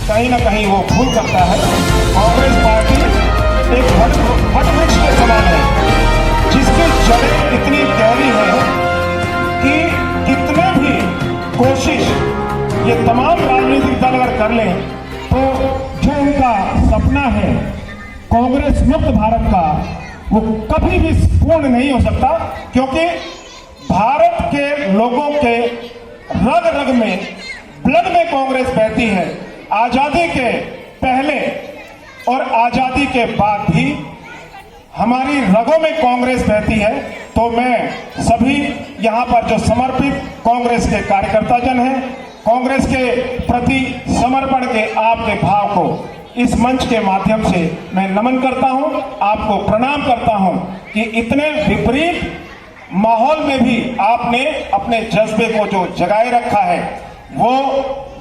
कहीं ना कहीं वो भूल करता है। कांग्रेस पार्टी एक वटवृक्ष के समान है जिसकी जड़ें इतनी गहरी है कि कितने भी कोशिश ये तमाम राजनीतिक दल अगर कर लें तो जो उनका सपना है कांग्रेस मुक्त भारत का, वो कभी भी पूर्ण नहीं हो सकता, क्योंकि भारत के लोगों के रग रग में, ब्लड में कांग्रेस बहती है। आजादी के पहले और आजादी के बाद भी हमारी रगों में कांग्रेस बहती है। तो मैं सभी यहां पर जो समर्पित कांग्रेस के कार्यकर्ता जन हैं, कांग्रेस के प्रति समर्पण के आपके भाव को इस मंच के माध्यम से मैं नमन करता हूं, आपको प्रणाम करता हूं कि इतने विपरीत माहौल में भी आपने अपने जज्बे को जो जगाए रखा है वो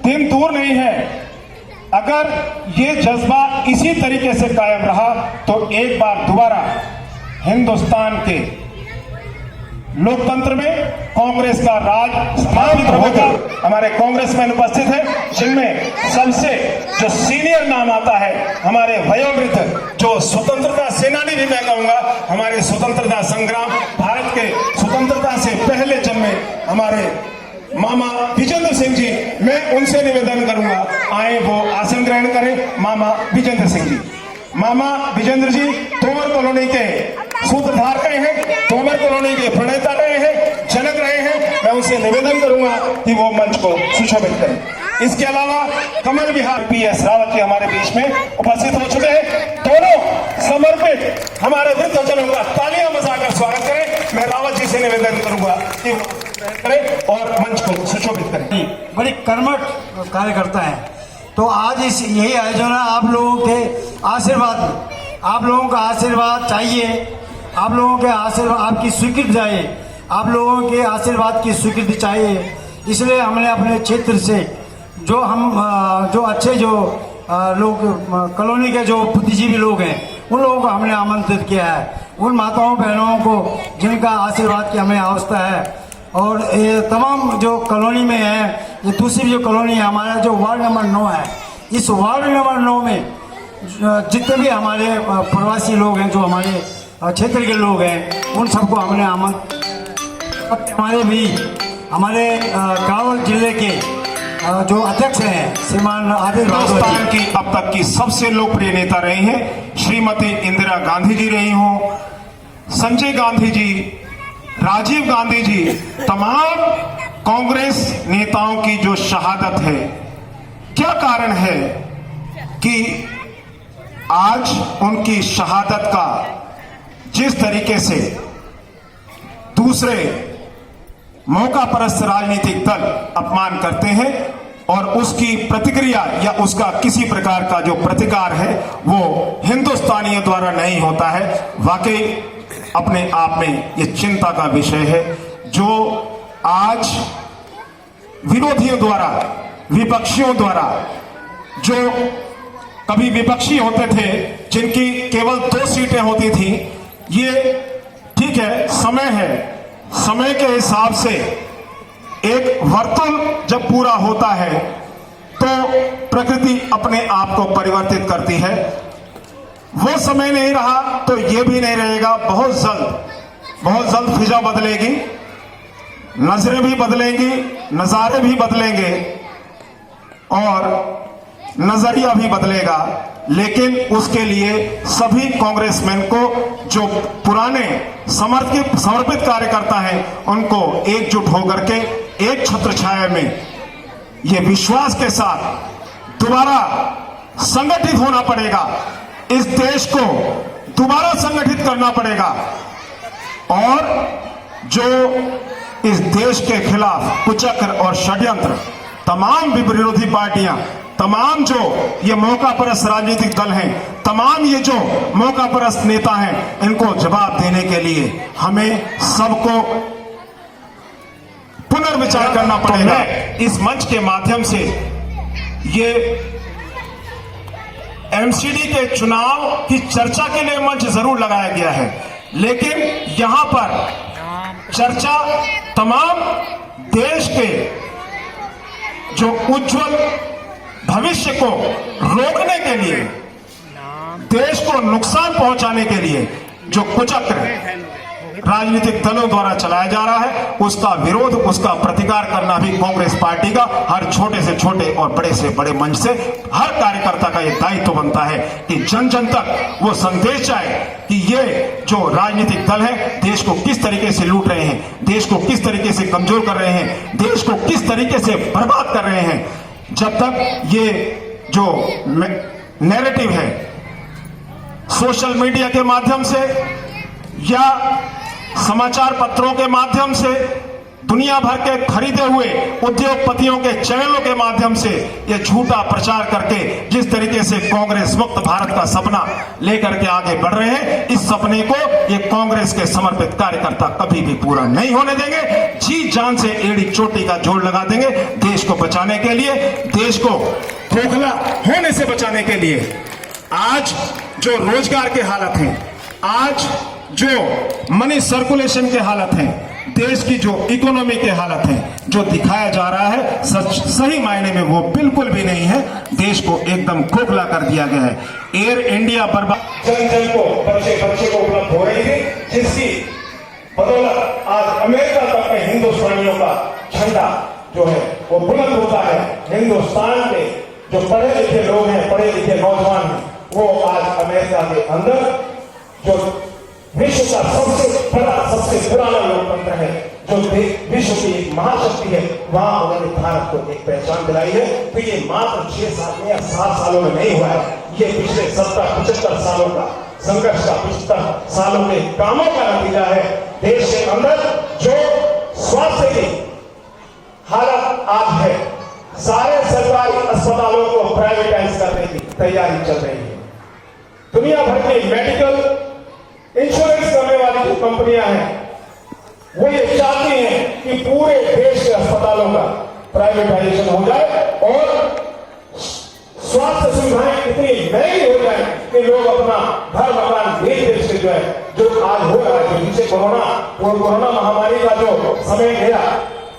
दिन दूर नहीं है। अगर ये जज्बा इसी तरीके से कायम रहा तो एक बार दोबारा हिंदुस्तान के लोकतंत्र में कांग्रेस का राज स्थापित होगा। हमारे कांग्रेसमैन उपस्थित हैं, जिनमें सबसे जो सीनियर नाम आता है हमारे वयोवृद्ध जो स्वतंत्रता सेनानी भी मैं कहूंगा, हमारे स्वतंत्रता संग्राम, भारत के स्वतंत्रता से पहले जन्मे हमारे मामा विजेंद्र सिंह जी, मैं उनसे निवेदन करूंगा आए वो आसन ग्रहण करें। मामा विजेंद्र सिंह जी, मामा विजेंद्र जी तोमर कॉलोनी के सूत्रधार रहे हैं, तोमर कॉलोनी के प्रणेता रहे हैं, जनक रहे हैं। मैं उनसे निवेदन करूंगा कि वो मंच को सुशोभित करें। इसके अलावा कमल विहार PS रावत जी हमारे बीच में उपस्थित हो चुके हैं। दोनों समर्पित हमारे वृद्धजनों का तालियां बजाकर स्वागत करें। मैं रावत जी से निवेदन करूंगा कि करें और मंच को सुशोभित करें। बड़ी कर्मठ कार्यकर्ता है, तो आज इस यही आयोजन है आप लोगों के आशीर्वाद, आप लोगों का आशीर्वाद चाहिए, आप लोगों के आशीर्वाद, आपकी स्वीकृति चाहिए, आप लोगों के आशीर्वाद की स्वीकृति चाहिए। इसलिए हमने अपने क्षेत्र से जो हम जो अच्छे जो लोग कॉलोनी के जो बुद्धिजीवी लोग हैं उन लोगों को हमने आमंत्रित किया है, उन माताओं बहनों को जिनका आशीर्वाद की हमें आवश्यकता है। और ये तमाम जो कॉलोनी में है, ये दूसरी जो कॉलोनी है हमारा जो वार्ड नंबर 9 है, इस वार्ड नंबर 9 में जितने भी हमारे प्रवासी लोग हैं, जो हमारे क्षेत्र के लोग हैं, उन सबको हमने हमारे कांवड़ जिले के जो अध्यक्ष हैं श्रीमान आदिल हिंदुस्तान की अब तक की सबसे लोकप्रिय नेता रही हैं श्रीमती इंदिरा गांधी जी रही हों, संजय गांधी जी, राजीव गांधी जी, तमाम कांग्रेस नेताओं की जो शहादत है, क्या कारण है कि आज उनकी शहादत का जिस तरीके से दूसरे मौका परस्त राजनीतिक दल अपमान करते हैं और उसकी प्रतिक्रिया या उसका किसी प्रकार का जो प्रतिकार है वो हिंदुस्तानियों द्वारा नहीं होता है, वाकई अपने आप में ये चिंता का विषय है। जो आज विरोधियों द्वारा, विपक्षियों द्वारा, जो कभी विपक्षी होते थे जिनकी केवल 2 सीटें होती थी, ये ठीक है, समय है, समय के हिसाब से एक वर्तुल जब पूरा होता है तो प्रकृति अपने आप को परिवर्तित करती है। वो समय नहीं रहा तो ये भी नहीं रहेगा। बहुत जल्द फिजा बदलेगी, नजरें भी बदलेंगी, नजारे भी बदलेंगे और नजरिया भी बदलेगा। लेकिन उसके लिए सभी कांग्रेसमैन को, जो पुराने समर्पित कार्यकर्ता हैं, उनको एकजुट होकर के एक छत्र छाया में ये विश्वास के साथ दोबारा संगठित होना पड़ेगा। इस देश को दोबारा संगठित करना पड़ेगा और जो इस देश के खिलाफ कुचक्र और षड्यंत्र तमाम विरोधी पार्टियां, तमाम जो ये मौका परस्त राजनीतिक दल हैं, तमाम ये जो मौका परस्त नेता हैं, इनको जवाब देने के लिए हमें सबको पुनर्विचार करना पड़ेगा। इस मंच के माध्यम से ये एमसीडी के चुनाव की चर्चा के लिए मंच जरूर लगाया गया है, लेकिन यहां पर चर्चा तमाम देश के जो उज्जवल भविष्य को रोकने के लिए, देश को नुकसान पहुंचाने के लिए जो कुचक्र राजनीतिक दलों द्वारा चलाया जा रहा है, उसका विरोध, उसका प्रतिकार करना भी कांग्रेस पार्टी का हर छोटे से छोटे और बड़े से बड़े मंच से हर कार्यकर्ता का यह दायित्व बनता है कि जन जन तक वो संदेश जाए कि ये जो राजनीतिक दल है देश को किस तरीके से लूट रहे हैं, देश को किस तरीके से कमजोर कर रहे हैं, देश को किस तरीके से बर्बाद कर रहे हैं। जब तक ये जो नैरेटिव है सोशल मीडिया के माध्यम से या समाचार पत्रों के माध्यम से, दुनिया भर के खरीदे हुए उद्योगपतियों के चैनलों के माध्यम से ये झूठा प्रचार करके जिस तरीके से कांग्रेस मुक्त भारत का सपना लेकर के आगे बढ़ रहे हैं, इस सपने को ये कांग्रेस के समर्पित कार्यकर्ता कभी भी पूरा नहीं होने देंगे। जी जान से एड़ी चोटी का जोड़ लगा देंगे देश को बचाने के लिए, देश को खोखला होने से बचाने के लिए। आज जो रोजगार के हालत हैं, आज जो मनी सर्कुलेशन के हालत हैं, देश की जो इकोनॉमी के हालत हैं, जो दिखाया जा रहा है सही मायने में वो बिल्कुल भी नहीं है। देश को एकदम खोखला कर दिया गया है। एयर इंडिया बर्बाद जन जन को, बच्चे बच्चे को उपलब्ध हो रही थी, जिसकी बदौलत आज अमेरिका तक में हिंदुस्तानियों का झंडा जो है वो बुलंद होता है। हिंदुस्तान के जो पढ़े लिखे लोग हैं, पढ़े लिखे नौजवान हैं, वो आज अमेरिका के अंदर जो विश्व का सबसे बड़ा, सबसे पुराना लोकतंत्र है, जो विश्व की एक महाशक्ति है, वहां उन्होंने भारत को एक पहचान दिलाई है। तो ये मात्र 6 साल में या 7 सालों में नहीं हुआ है, ये पिछले 70-75 सालों का संघर्ष का, 75 सालों के कामों का नतीजा है। देश के अंदर जो स्वास्थ्य की हालत आज है, सारे सरकारी अस्पतालों को प्राइवेटाइज करने की तैयारी चल रही है। दुनिया भर की मेडिकल इंश्योरेंस करने वाली जो कंपनियां हैं वो ये चाहती हैं कि पूरे देश के अस्पतालों का प्राइवेटाइजेशन हो जाए और स्वास्थ्य सुविधाएं इतनी महंगी हो जाए कि लोग अपना घर मकान बेच से जो है, जो आज हो रहा है, जो नीचे कोरोना महामारी का जो समय गया,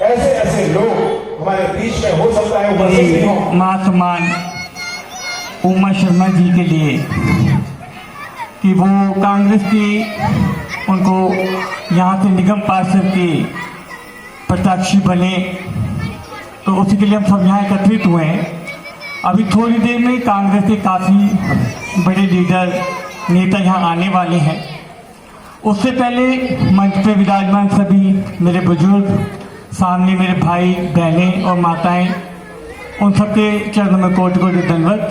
ऐसे ऐसे लोग हमारे बीच में हो सकता है वो महासम्मान उमा शर्मा जी के लिए कि वो कांग्रेस की उनको यहाँ से निगम पार्षद के प्रत्याशी बने, तो उसी के लिए हम सब यहाँ एकत्रित हुए हैं। अभी थोड़ी देर में कांग्रेस के काफ़ी बड़े लीडर नेता यहाँ आने वाले हैं। उससे पहले मंच पे विराजमान सभी मेरे बुजुर्ग, सामने मेरे भाई बहनें और माताएं, उन सबके चरणों में कोटि कोटि दंडवत।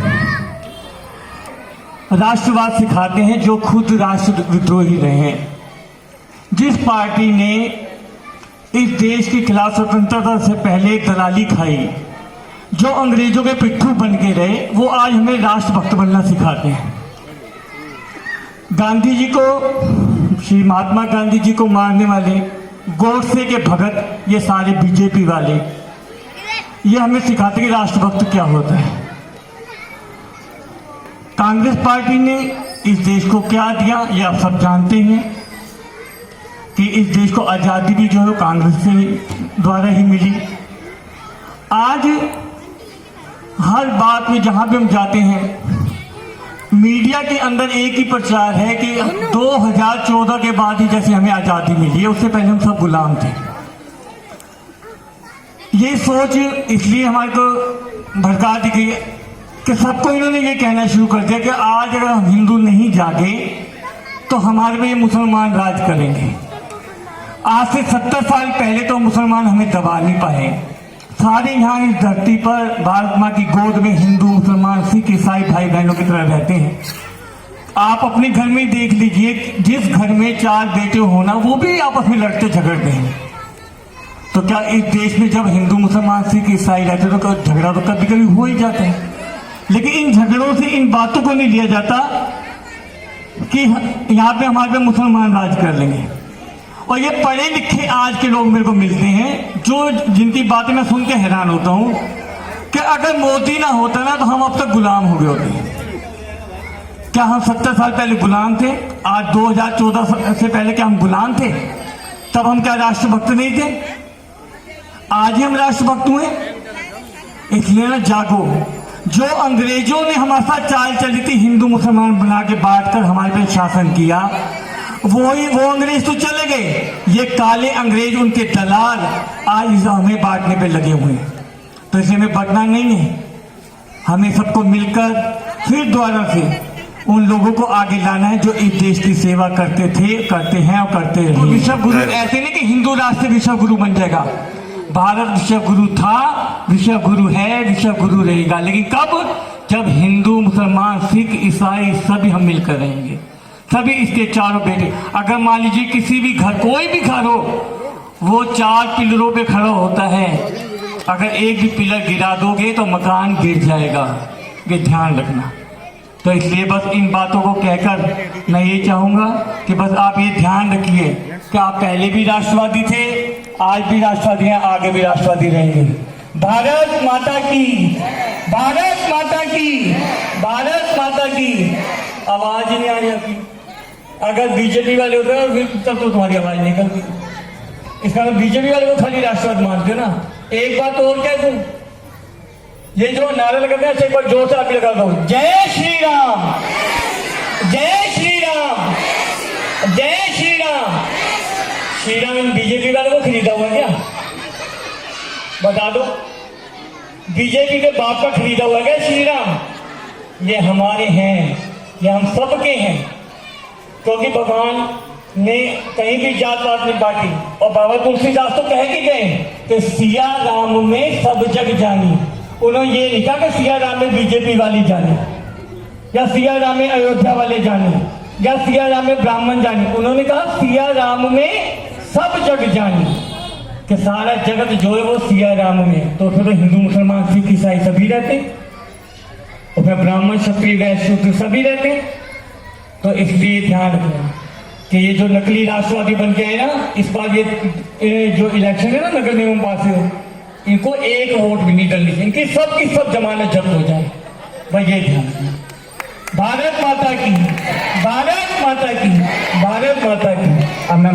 राष्ट्रवाद सिखाते हैं जो खुद राष्ट्र विद्रोही रहे हैं। जिस पार्टी ने इस देश के खिलाफ स्वतंत्रता से पहले दलाली खाई, जो अंग्रेजों के पिट्ठू बन के रहे, वो आज हमें राष्ट्रभक्त बनना सिखाते हैं। गांधी जी को, श्री महात्मा गांधी जी को मारने वाले गोडसे के भगत, ये सारे बीजेपी वाले, ये हमें सिखाते कि राष्ट्रभक्त क्या होता है। कांग्रेस पार्टी ने इस देश को क्या दिया ये आप सब जानते हैं कि इस देश को आज़ादी भी जो है कांग्रेस से द्वारा ही मिली। आज हर बात में जहां भी हम जाते हैं, मीडिया के अंदर एक ही प्रचार है कि 2014 के बाद ही जैसे हमें आज़ादी मिली है, उससे पहले हम सब गुलाम थे। ये सोच इसलिए हमारे को भड़का दी गई कि सबको इन्होंने ये कहना शुरू कर दिया कि आज अगर हम हिंदू नहीं जागे तो हमारे में ये मुसलमान राज करेंगे। आज से 70 साल पहले तो मुसलमान हमें दबा नहीं पाए। सारे यहाँ इस धरती पर भारत माँ की गोद में हिंदू, मुसलमान, सिख, ईसाई भाई बहनों की तरह रहते हैं। आप अपने घर में देख लीजिए, जिस घर में 4 बेटे होना वो भी आपस में लड़ते झगड़ते हैं। तो क्या इस देश में जब हिंदू, मुसलमान, सिख, ईसाई रहते तो झगड़ा तो कभी कभी हो ही जाता है। लेकिन इन झगड़ों से इन बातों को नहीं लिया जाता कि यहाँ पे हमारे पे मुसलमान राज कर लेंगे। और ये पढ़े लिखे आज के लोग मेरे को मिलते हैं जो जिनकी बातें मैं सुन के हैरान होता हूँ कि अगर मोदी ना होता ना तो हम अब तक गुलाम हो गए होते। क्या हम 70 साल पहले गुलाम थे? आज 2014 से पहले क्या हम गुलाम थे? तब हम क्या राष्ट्रभक्त नहीं थे? आज ही हम राष्ट्रभक्त हुए। इसलिए ना जागो, जो अंग्रेजों ने हमारे साथ चाल चली थी, हिंदू मुसलमान बना के बांटकर हमारे पे शासन किया, वो अंग्रेज तो चले गए, ये काले अंग्रेज उनके दलाल आज हमें बांटने पे लगे हुए हैं। तो इसे हमें बढ़ना नहीं है, हमें सबको मिलकर फिर दोबारा से उन लोगों को आगे लाना है जो इस देश की सेवा करते थे, करते हैं और करते रहे। विश्व गुरु ऐसे नहीं कि हिंदू राष्ट्र विश्व गुरु बन जाएगा। भारत विश्व गुरु था, विश्व गुरु है, विश्व गुरु रहेगा, लेकिन कब? जब हिंदू, मुसलमान, सिख, ईसाई सभी हम मिलकर रहेंगे, सभी इसके चारों बेटे। अगर मान लीजिए किसी भी घर, कोई भी घर हो, वो 4 पिलरों पे खड़ा होता है, अगर एक भी पिलर गिरा दोगे तो मकान गिर जाएगा, ये ध्यान रखना। तो इसलिए बस इन बातों को कहकर मैं ये चाहूंगा कि बस आप ये ध्यान रखिए कि आप पहले भी राष्ट्रवादी थे, आज भी राष्ट्रवादी हैं, आगे भी राष्ट्रवादी रहेंगे। भारत माता की, भारत माता की, भारत माता की। आवाज ही नहीं आ रही आपकी। अगर बीजेपी वाले होते हैं तब तो तुम्हारी आवाज निकलती। इसका मतलब बीजेपी वाले को खाली राष्ट्रवाद मानते हो ना। एक बात और कह दूं, ये जो नारा लगाते हैं एक बार जोर से आप लगा दो, जय श्री राम, जय श्री राम, जय श्री राम। श्री राम बीजेपी वाले को खरीदा हुआ क्या? बता दो, बीजेपी के बाप का खरीदा हुआ क्या श्री राम? ये हमारे हैं, ये हम सबके हैं, क्योंकि भगवान ने कहीं भी जात पात नहीं बांटी। और बाबा तुलसीदास तो कह के गए कि सिया राम में सब जग जानी। उन्होंने ये नहीं कहा कि सिया राम में बीजेपी वाली जाने, या सिया राम में अयोध्या वाले जाने, या सिया राम में ब्राह्मण जाने। उन्होंने कहा सिया राम में सब जग जानी, कि सारा जगत जो है वो सिया राम में। तो फिर हिंदू, मुसलमान, सिख, ईसाई सभी रहते, और फिर ब्राह्मण, क्षत्रिय, वैश्य, शूद्र सभी रहते। तो इसलिए ध्यान रखना कि ये जो नकली राष्ट्रवादी बन के आए ना, इस बार ये जो इलेक्शन है ना नगर निगम पास है, इनको एक वोट भी नहीं डलनी चाहिए, इनकी सब जमानत जब्त हो जाए। भाई ये ध्यान रखना। भारत माता की, भारत माता की, भारत माता की। अब मैं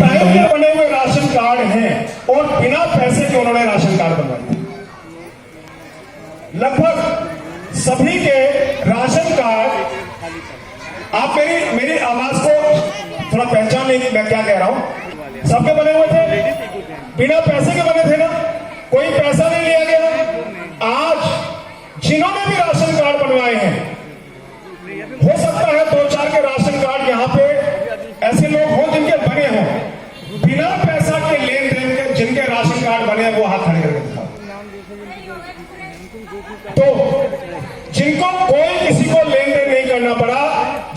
टाइम के बने हुए राशन कार्ड हैं और बिना पैसे के उन्होंने राशन कार्ड बनवाए। लगभग सभी के राशन कार्ड, आप मेरी आवाज को थोड़ा पहचान लेंगे मैं क्या कह रहा हूं। सबके बने हुए थे, बिना पैसे के बने थे ना, कोई पैसा नहीं लिया गया। आज जिन्होंने भी राशन कार्ड बनवाए हैं, हो सकता है 2-4 के राशन कार्ड यहाँ पे ऐसे लोग हों जिनके बने हों, बिना पैसा के लेन देन के जिनके राशन कार्ड बने हैं वो हाथ खड़े करके दिखाओ। तो जिनको कोई किसी को लेन देन नहीं करना पड़ा,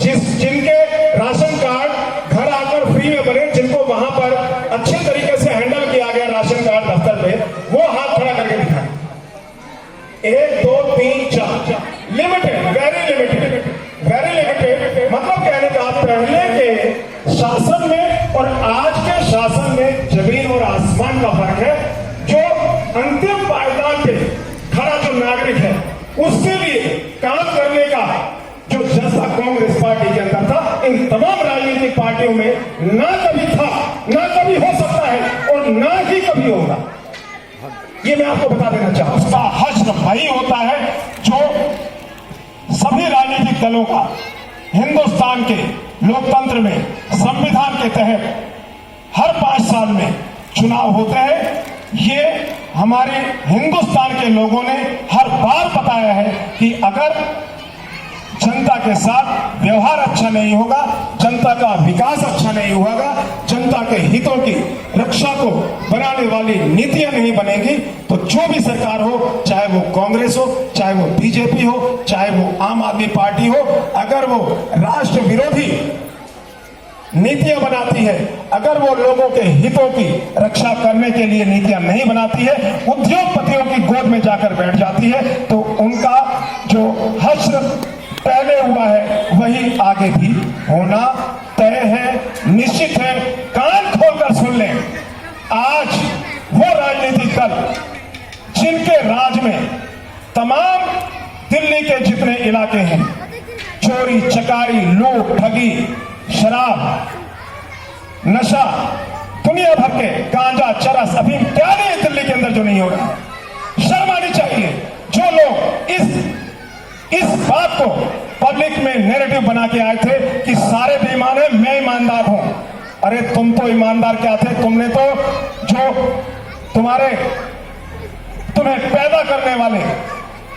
जिनके राशन कार्ड घर आकर फ्री में बने, जिनको वहां पर अच्छे तरीके से हैंडल किया गया राशन कार्ड दफ्तर पे, वो हाथ खड़ा करके दिखाए। 1 2 3 4 limited, very limited, very limited. मतलब कहने का पहले के शासन में और आज के शासन में जमीन और आसमान का फर्क है। जो अंतिम पायदान पे खड़ा जो नागरिक है, उसके लिए काम करने का जो जज्बा कांग्रेस पार्टी के अंदर था, इन तमाम राजनीतिक पार्टियों में ना कभी था, ना कभी हो सकता है और ना ही कभी होगा। ये मैं आपको बता देना चाहूं। उसका हश्र वही होता है जो सभी राजनीतिक दलों का हिंदुस्तान के लोकतंत्र में संविधान के तहत हर 5 साल में चुनाव होते हैं। ये हमारे हिंदुस्तान के लोगों ने हर बार बताया है कि अगर जनता के साथ व्यवहार अच्छा नहीं होगा, जनता का विकास अच्छा नहीं होगा, जनता के हितों की रक्षा को बनाने वाली नीतियां नहीं बनेंगी, तो जो भी सरकार हो, चाहे वो कांग्रेस हो, चाहे वो बीजेपी हो, चाहे वो आम आदमी पार्टी हो, अगर वो राष्ट्र विरोधी नीतियां बनाती है, अगर वो लोगों के हितों की रक्षा करने के लिए नीतियां नहीं बनाती है, उद्योगपतियों की गोद में जाकर बैठ जाती है, तो उनका जो हश्र पहले हुआ है वही आगे भी होना तय है, निश्चित है। कान खोलकर सुन लें, आज वो राजनीतिक दल जिनके राज में तमाम दिल्ली के जितने इलाके हैं, चोरी चकारी, लूट ठगी, शराब, नशा, दुनिया भर के गांजा, चरस, अफीम क्या नहीं है दिल्ली के अंदर जो नहीं हो रहा है। शर्म आनी चाहिए जो लोग इस इस बात को पब्लिक में नैरेटिव बना के आए थे कि सारे बेईमान हैं, मैं ईमानदार हूं। अरे तुम तो ईमानदार क्या थे, तुमने तो जो तुम्हें पैदा करने वाले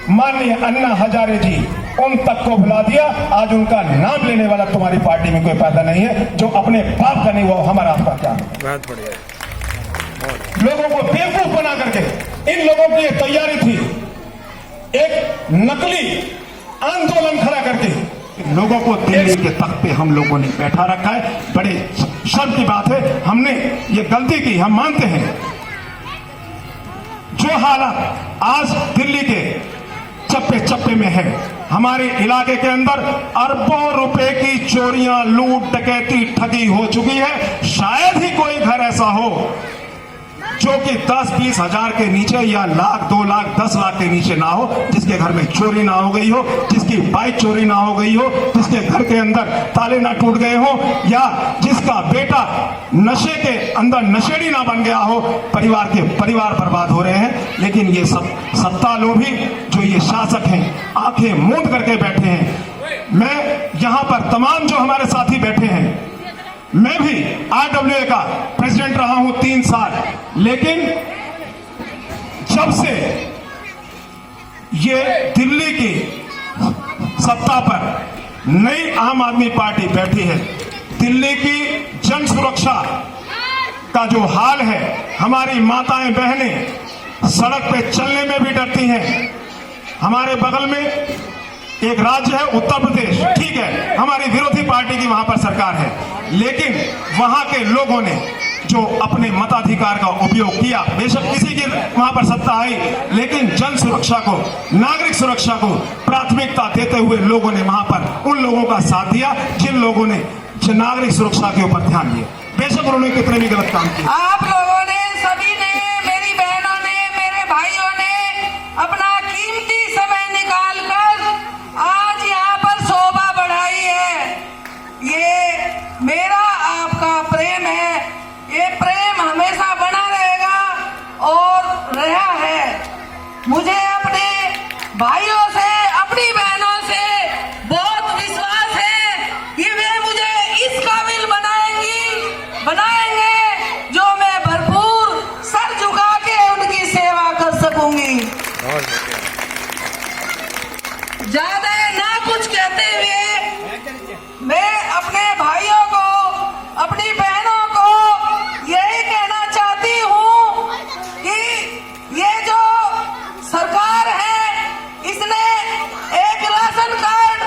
माननीय अन्ना हजारे जी, उन तक को भुला दिया। आज उनका नाम लेने वाला तुम्हारी पार्टी में कोई पैदा नहीं है। जो अपने बाप का नहीं वो हमारा आपका क्या। बहुत बढ़िया। लोगों को बेवकूफ बना करके इन लोगों की तैयारी थी एक नकली आंदोलन खड़ा करके लोगों को दिल्ली के तख्त पे हम लोगों ने बैठा रखा है। बड़े शर्म की बात है, हमने ये गलती की, हम मानते हैं। जो हालात आज दिल्ली के चप्पे चप्पे में है, हमारे इलाके के अंदर अरबों रुपए की चोरियां, लूट, डकैती, ठगी हो चुकी है। शायद ही कोई घर ऐसा हो जो कि 10-20 हजार के नीचे या लाख, 2 लाख, 10 लाख के नीचे ना हो, जिसके घर में चोरी ना हो गई हो, जिसकी बाइक चोरी ना हो गई हो, जिसके घर के अंदर ताले ना टूट गए हो, या जिसका बेटा नशे के अंदर नशेड़ी ना बन गया हो। परिवार बर्बाद हो रहे हैं। लेकिन ये सब सत्ता लोभी जो ये शासक हैं, आंखें मूंद करके बैठे हैं। मैं यहां पर तमाम जो हमारे साथी बैठे हैं, मैं भी RWA का प्रेसिडेंट रहा हूं 3 साल, लेकिन जब से ये दिल्ली की सत्ता पर नई आम आदमी पार्टी बैठी है, दिल्ली की जन सुरक्षा का जो हाल है, हमारी माताएं बहनें सड़क पे चलने में भी डरती हैं। हमारे बगल में एक राज्य है उत्तर प्रदेश, ठीक है, हमारी विरोधी पार्टी की वहां पर सरकार है, लेकिन वहां के लोगों ने जो अपने मताधिकार का उपयोग किया, बेशक किसी की वहां पर सत्ता आई, लेकिन जन सुरक्षा को, नागरिक सुरक्षा को प्राथमिकता देते हुए लोगों ने वहां पर उन लोगों का साथ दिया जिन लोगों ने नागरिक सुरक्षा के ऊपर ध्यान दिया। बेशक उन्होंने कितने भी गलत काम किए। आप लोगों ने, सभी ने, मेरी बहनों ने, मेरे भाइयों ने अपना कीमती समय निकाल कर आज यहाँ पर शोभा बढ़ाई है। ये मेरा आपका प्रेम है, ये प्रेम हमेशा बना रहेगा और रहा है। मुझे अपने भाइयों से, अपनी बहनों से बहुत विश्वास है कि वे मुझे इस काबिल बनाएंगे जो मैं भरपूर सर झुका के उनकी सेवा कर सकूंगी। ज्यादा ना कुछ कहते हुए मैं अपने भाइयों को, अपनी बहनों को यही कहना चाहती हूँ कि ये जो सरकार है, इसने एक राशन कार्ड,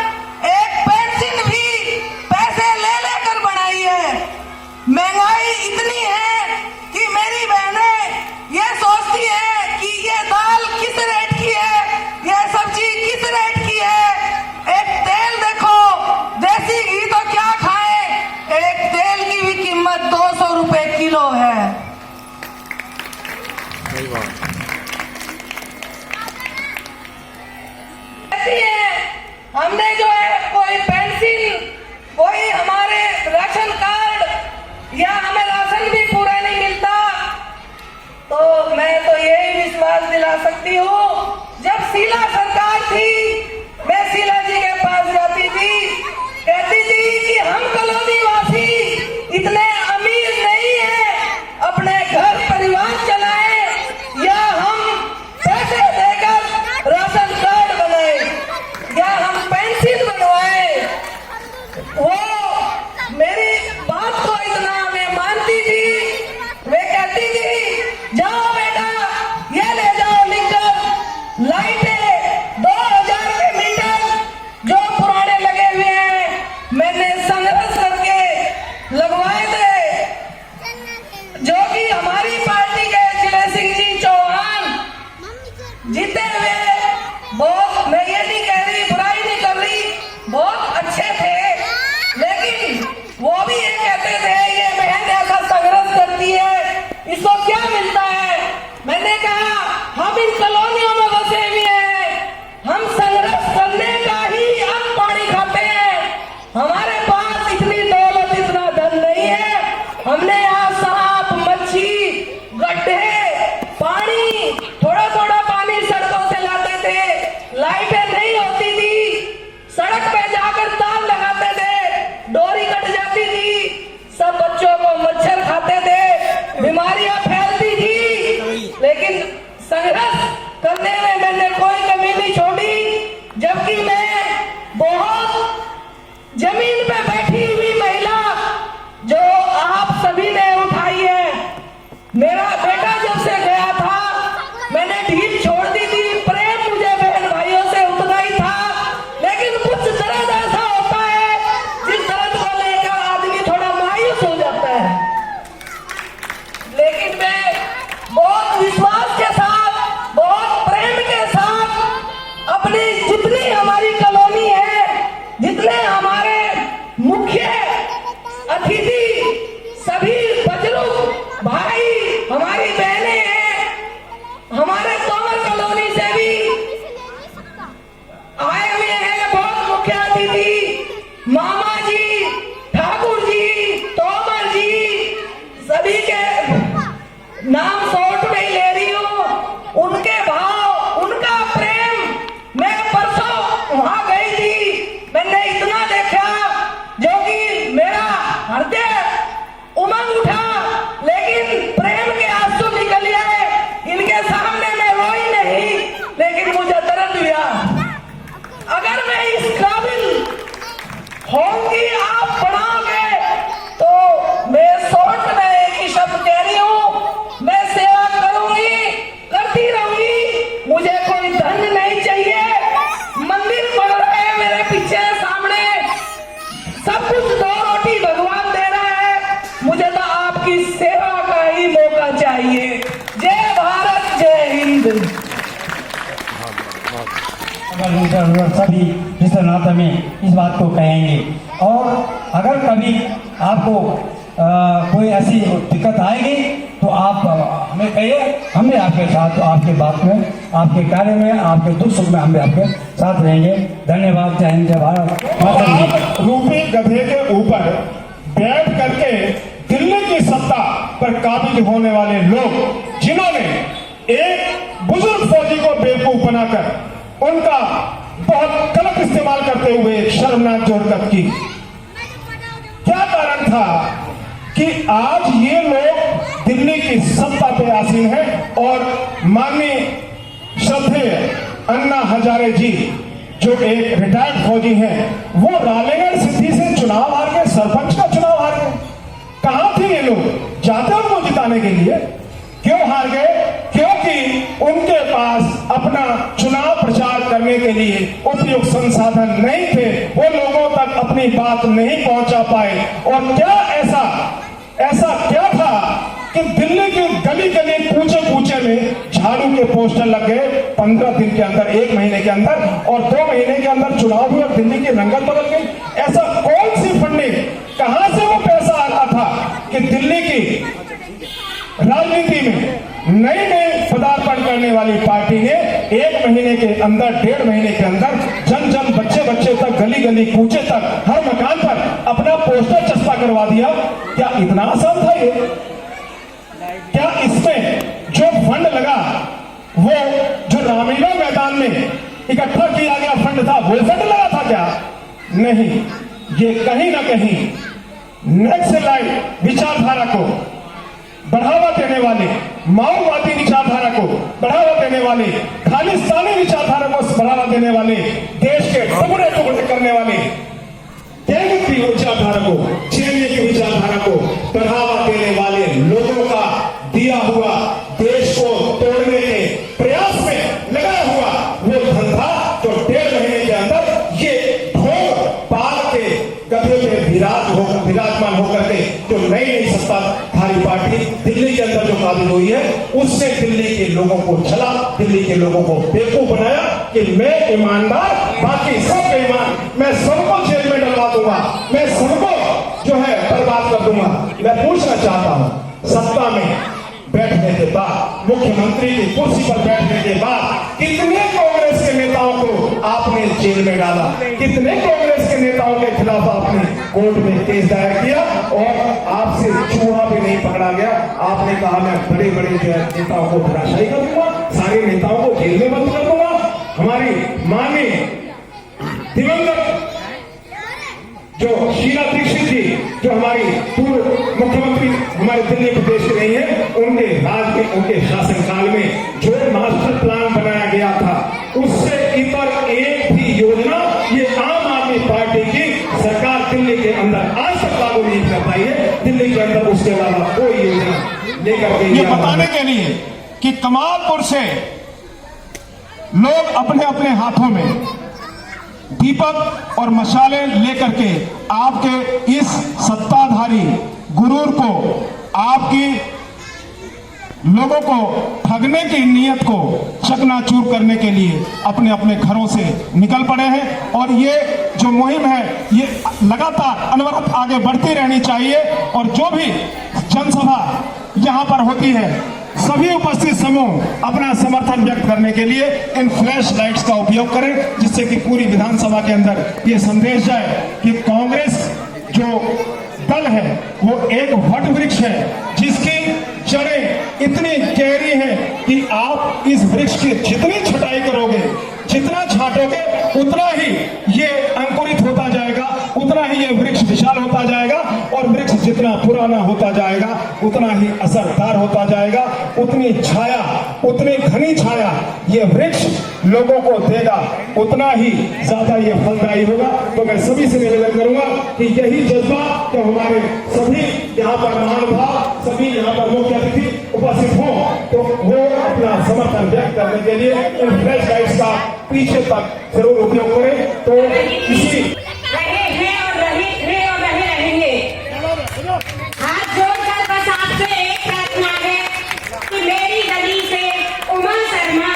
एक पेंशन भी पैसे ले लेकर बनाई है। महंगाई इतनी है कि मेरी बहनें ये सोचती है कि ये दाल किस रेट की है, ये सब्जी किस रेट की है। एक तेल देखो, देसी घी तो क्या खाए, एक तेल की भी कीमत 200 रुपए किलो है। सही बात। ऐसी है, हमने जो है कोई पेंशन, कोई हमारे राशन कार्ड या हमें राशन भी पूरा नहीं मिलता, तो मैं तो यही विश्वास दिला सकती हूँ, जब शीला सरकार थी, मैं शीला जी के पास जाती थी, कहती थी कि हम कॉलोनी वासी इतने अमीर नहीं है अपने घर परिवार चलाए या हम पैसे देकर राशन कार्ड बनाए या हम पेंशन बनवाए। वो मेरी बात को इतना मैं मानती थी, वे कहती थी जाओ बेटा ये ले जाओ लिखकर, लाइटें 2000 जाती थी, मामा जी, ठाकुर जी, तोमर जी, सभी के नाम शॉर्ट में ही ले रही हूँ। उनके भाव, उनका प्रेम। मैं परसों वहां गई थी, मैंने इतना देखा जो कि मेरा हृदय उमंग उठा, लेकिन प्रेम के आंसू निकल आए। इनके सामने मैं रोई नहीं, लेकिन मुझे दर्द हुआ। अगर मैं इस काबिल होंगी, आप बनाओगे, तो मैं शॉर्ट में एक ही शब्द कह रही हूँ, मैं सेवा करूंगी, करती रहूंगी। मुझे कोई धन नहीं चाहिए। मंदिर बन रहे हैं मेरे पीछे सामने, सब कुछ दो रोटी भगवान दे रहा है, मुझे तो आपकी सेवा का ही मौका चाहिए। जय भारत, जय हिंद। सभी इस नाते में इस बात को कहेंगे। और अगर कभी आपको कोई ऐसी दिक्कत आएगी तो आप हमें कहिए, हम भी आपके साथ, आपके बात में, आपके कार्य में, आपके दुख सुख में हम भी आपके साथ रहेंगे। धन्यवाद। जय हिंद, जय भारत माता दी। आप रूपी गधे के ऊपर बैठ करके दिल्ली की सत्ता पर काबिज होने वाले लोग, जिन्होंने एक बुजुर्ग फौजी को बेवकूफ बनाकर उनका बहुत गलत इस्तेमाल करते हुए शर्मनाक हरकत की। क्या कारण था कि आज ये लोग दिल्ली की सत्ता पे आसीन हैं और माननीय श्रद्धेय अन्ना हजारे जी, जो एक रिटायर्ड फौजी हैं, वो रालेगढ़ सिद्धि से चुनाव हार गए, सरपंच का चुनाव हार गए। कहां थे ये लोग? जाते उनको जिताने के लिए। क्यों हार गए? क्योंकि उनके पास अपना चुनाव प्रचार करने के लिए उपयुक्त संसाधन नहीं थे, वो लोगों तक अपनी बात नहीं पहुंचा पाए। और क्या ऐसा क्या था कि दिल्ली की गली गली कूचे कूचे में झाड़ू के पोस्टर लग गए 15 दिन के अंदर, 1 महीने के अंदर, और 2 महीने के अंदर चुनाव हुए और दिल्ली की रंगत बदल गई। ऐसा कौन सी फंडिंग, कहां से वो पैसा आ रहा था कि दिल्ली की राजनीति में नई पदार्पण करने वाली पार्टी ने 1 महीने के अंदर, 1.5 महीने के अंदर जन जन, बच्चे बच्चे तक, गली गली कूचे तक, हर मकान पर अपना पोस्टर चस्पा करवा दिया। क्या इतना आसान था ये? क्या इसमें जो फंड लगा, वो जो रामलीला मैदान में इकट्ठा किया गया फंड था, वो फंड लगा था क्या? नहीं। ये कहीं ना कहीं नक्सलाइट विचारधारा को बढ़ावा देने वाले, माओवादी विचारधारा को बढ़ावा देने वाले, खालिस्तानी विचारधारा को बढ़ावा देने वाले, देश के टुकड़े टुकड़े करने वाले, तेलुगु की विचारधारा को, चीनी की विचारधारा को बढ़ावा देने वाले लोगों का दिया हुआ, देश को तोड़ने के प्रयास में लगा हुआ वो धंधा, जो 1.5 महीने के अंदर ये ढोंग पाल के गधे में विराजमान होकर के जो नई सत्ताधारी पार्टी दिल्ली के अंदर जो काबिज हुई है, उसने दिल्ली के लोगों को छला, दिल्ली के लोगों को बेवकूफ बनाया कि मैं ईमानदार, बाकी सब बेईमान, मैं सबको जेल में डलवा दूंगा, मैं सबको जो है बर्बाद कर दूंगा। मैं पूछना चाहता हूं, सत्ता में बैठने के बाद, मुख्यमंत्री की कुर्सी पर बैठने के बाद कितने कांग्रेस के नेताओं को आपने जेल में डाला, कितने कांग्रेस के नेताओं के खिलाफ आपने कोर्ट में केस दायर किया और आपसे चूहा भी नहीं पकड़ा गया। आपने कहा मैं बड़े बड़े नेताओं को धराशायी कर दूंगा, सारे नेताओं को जेल में बंद कर दूंगा। हमारी माननीय दिवंगत जो शीला दीक्षित जी, जो हमारी पूर्व मुख्यमंत्री हमारे दिल्ली प्रदेश के रही है, उनके राज में, उनके शासनकाल में जो मास्टर प्लान बनाया गया था, उससे इतर एक भी योजना ये आम आदमी पार्टी की सरकार दिल्ली के अंदर आज तक लागू नहीं कर पाई है। दिल्ली के अंदर उसके अलावा कोई योजना लेकर के, ये बताने के लिए कि कमालपुर से लोग अपने अपने हाथों में दीपक और मशाले लेकर के आपके इस सत्ताधारी गुरूर को, आपकी लोगों को ठगने की नीयत को चकनाचूर करने के लिए अपने अपने घरों से निकल पड़े हैं। और ये जो मुहिम है, ये लगातार अनवरत आगे बढ़ती रहनी चाहिए। और जो भी जनसभा यहाँ पर होती है, सभी उपस्थित समूह अपना समर्थन व्यक्त करने के लिए इन फ्लैश लाइट्स का उपयोग करें, जिससे कि पूरी विधानसभा के अंदर ये संदेश जाए कि कांग्रेस जो दल है वो एक वट वृक्ष है जिसकी जड़ें इतनी गहरी हैं कि आप इस वृक्ष की जितनी छटाई करोगे, जितना छांटोगे, उतना ही ये अंकुरित होता जाएगा, उतना ही ये वृक्ष विशाल होता जाएगा और वृक्ष जितना पुराना होता जाएगा उतना ही असरदार होता जाएगा, उतनी छाया, उतनी घनी छाया ये वृक्ष लोगों को देगा, उतना ही ज्यादा ये फलदायी होगा। तो मैं सभी से निवेदन करूंगा कि यही जज्बा तो हमारे सभी यहाँ पर महानुभाव, सभी यहाँ पर मुख्य अतिथि उपस्थित हों तो वो अपना समर्थन व्यक्त करने के लिए इन फ्लैश लाइट्स का पीछे तक जरूर उपयोग करें। तो इसी रहे हैं और रहे रहेंगे। हाथ जोड़कर बस आपसे एक प्रार्थना है कि मेरी गली से उमा शर्मा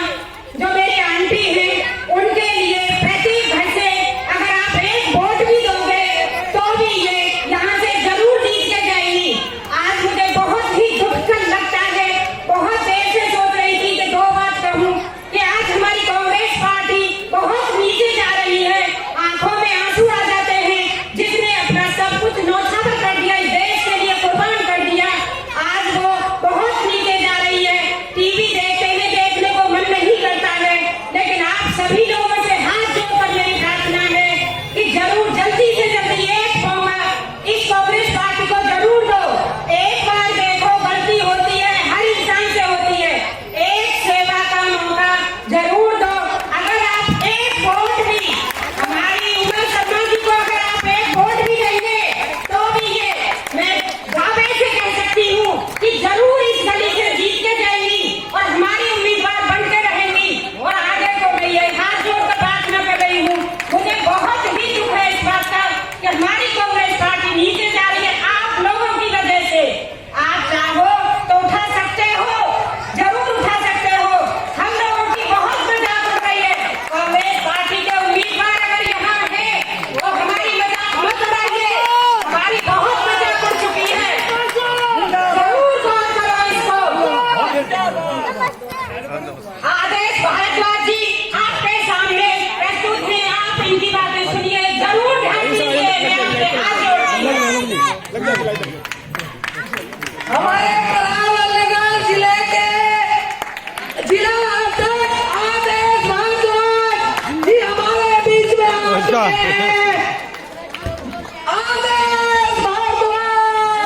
जो मेरी आंटी हैं उनके लिए प्रत्येक घर से अगर आप एक वोट भी दोगे तो भी ये यहाँ से जरूर जीत के जाएंगी। आज मुझे बहुत ही दुख लगता है, बहुत देर से सोच रही थी कि दो बात कहूँ कि आज हमारी कांग्रेस पार्टी बहुत नीचे जा रही है, आंखों में आंसू आ जाते हैं। जिसने अपना सब कुछ न्यौछावर कर दिया, इस देश के लिए कुर्बान कर दिया, आज वो बहुत नीचे जा रही है। टीवी देखने को मन नहीं करता है, लेकिन आप सभी लोगों से हाथ जोड़कर मेरी प्रार्थना है कि जरूर जल्दी से जल्दी एक मौका इस कांग्रेस पार्टी को जरूर दो। एक बार देखो, गलती होती है, हर इंसान से होती है, एक सेवा का मौका जरूर दो। अगर आप एक वोट भी हमारी उमा शर्मा जी को अगर आप एक वोट भी देंगे तो भी ये मैं दावे से कह सकती हूँ कि जरूर इस गली से जीत के जाएंगी और हमारी उम्मीदवार बन के रहेंगी। और आगे तो मैं ये हाथ जोड़कर प्रार्थना कर रही हूँ, मुझे बहुत ही दुख है इस बात का कि हमारी कांग्रेस पार्टी नीचे जा रही है आप लोगों की वजह से। आप चाहो तो उठा सकते हो, जरूर उठा सकते हो। हम लोगों की बहुत मजाक उड़ रही है, कांग्रेस पार्टी के उम्मीदवार अगर यहाँ है वो हमारी मजाक मत उड़ाइए, हमारी बहुत मजाक उड़ चुकी है। जरूर गौर करो इसको। आदेश भारद्वाज जी आपके सामने प्रस्तुत हैं, आप इनकी बातें सुनिए, जरूर ध्यान दीजिए। मैं आपसे हाथ जोड़ती हूँ। हमारे करावल जिले के जिला अध्यक्ष आदेश भारद्वाज जी हमारे बीच में आ चुके हैं। आदेश भारद्वाज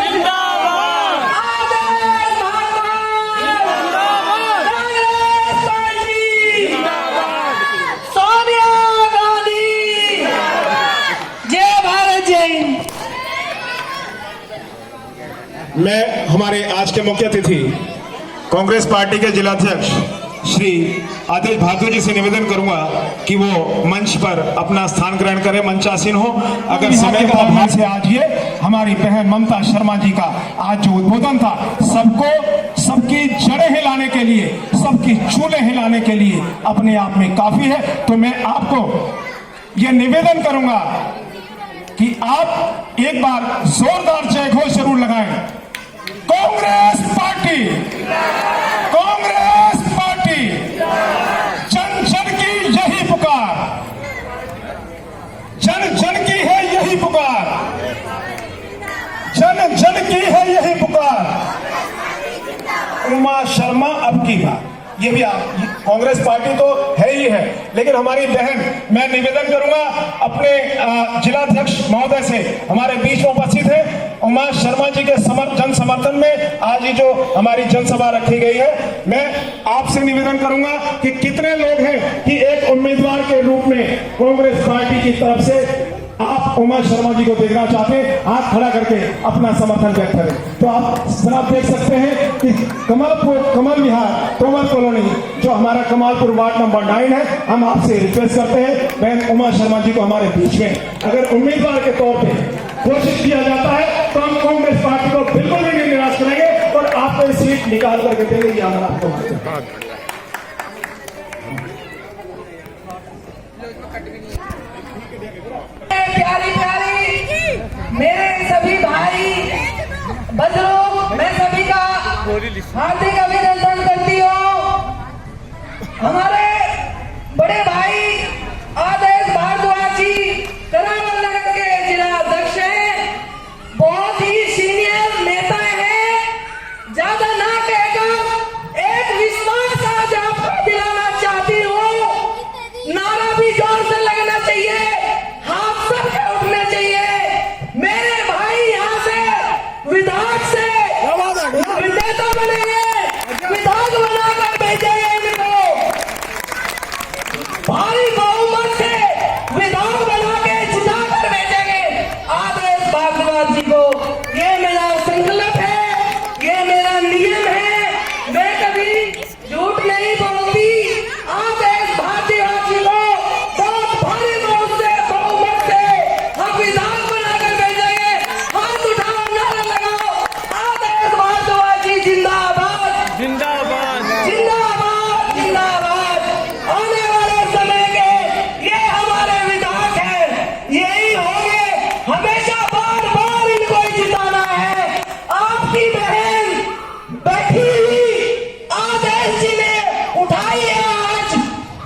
जिंदाबाद, आदेश भारद्वाज जिंदाबाद, कांग्रेस पार्टी जिंदाबाद, सोनिया गांधी जिंदाबाद, जय भारत जय हिंद। मैं हमारे आज के मुख्य अतिथि कांग्रेस पार्टी के जिलाध्यक्ष श्री आदेश भारद्वाज जी से निवेदन करूंगा कि वो मंच पर अपना स्थान ग्रहण करें, मंचासीन हो। अगर समय का अभाव से आज ये हमारी बहन ममता शर्मा जी का आज जो उद्बोधन था, सबको सबकी जड़ें हिलाने के लिए, सबकी चूल्हे हिलाने के लिए अपने आप में काफी है। तो मैं आपको यह निवेदन करूंगा कि आप एक बार जोरदार जय घोष जरूर लगाएं। कांग्रेस पार्टी, कांग्रेस पार्टी, जन जन की यही पुकार, जन जन की है यही पुकार, जन जन की है यही पुकार। उमा शर्मा अब की बात, ये भी कांग्रेस पार्टी तो है ही है, लेकिन हमारी बहन, मैं निवेदन करूंगा अपने जिलाध्यक्ष महोदय से, हमारे बीच में उपस्थित है उमा शर्मा जी के जन समर्थन में आज ये जो हमारी जनसभा रखी गई है, मैं आपसे निवेदन करूंगा कि कितने लोग हैं कि एक उम्मीदवार के रूप में कांग्रेस पार्टी की तरफ से आप उमा शर्मा जी को देखना चाहते हैं, हाथ खड़ा करके अपना समर्थन व्यक्त करें। तो आप जनाब देख सकते हैं कि कमल विहार तोमर कॉलोनी जो हमारा कमालपुर वार्ड नंबर 9 है, हम आपसे रिक्वेस्ट करते हैं बहन उमा शर्मा जी को हमारे बीच में अगर उम्मीदवार के तौर पे घोषित किया जाता है तो हम कांग्रेस पार्टी को बिल्कुल भी नहीं निराश करेंगे और आपको सीट निकाल करके देंगे। ये हम आपको प्यारी प्यारी मेरे सभी भाई बजरों, मैं सभी का हार्दिक अभिनंदन करती हूँ। हमारे बड़े भाई आदेश भारद्वाज जी करावल नगर के जिला अध्यक्ष हैं, बहुत ही सीनियर नेता हैं। ज्यादा ना कहकर एक विश्वास आज आपको दिलाना चाहती हूँ। नारा भी जोर से लगना चाहिए, हाथ सबके उठने चाहिए। मेरे भाई यहाँ से विधायक से नेता बनेंगे, विधायक बनाकर भेजेंगे इनको। भारी बहुमत से विधायक बना के जिता कर भेजेंगे आदेश भारद्वाज जी को। ये मेरा संकल्प है, ये मेरा नियम है। मैं कभी झूठ नहीं बोलती। आदेश भारद्वाज जी को बहुत भारी बहुमत से हम विधायक बनाकर भेजेंगे। हाथ उठाओ, नारा लगाओ, आदेश भारद्वाज जी जिंदाबाद, जिंदाबाद, जिंदाबाद, जिंदाबाद। आने वाले समय के ये हमारे विधायक हैं, यही होंगे हमेशा, बार बार इनको ही जिताना है। आपकी बहन बैठी हुई आदेश जी ने उठाई है आज।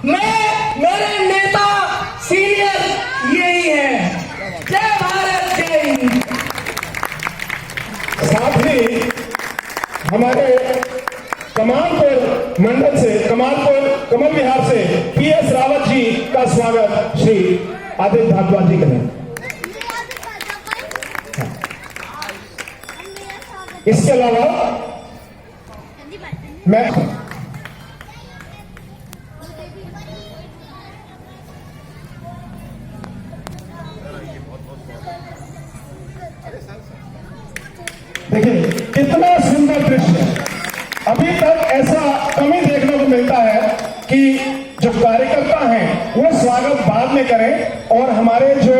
मैं, मेरे नेता सीनियर यही है। जय भारत, जय हिंद। साथ ही हमारे कमालपुर मंडल से, कमल विहार से PS रावत जी का स्वागत श्री आदित्य भारद्वाज जी करें। इसके अलावा मैं देखिए कितना सुंदर दृश्य है। अभी तक ऐसा कम ही देखने को मिलता है कि जो कार्यकर्ता हैं वो स्वागत बाद में करें और हमारे जो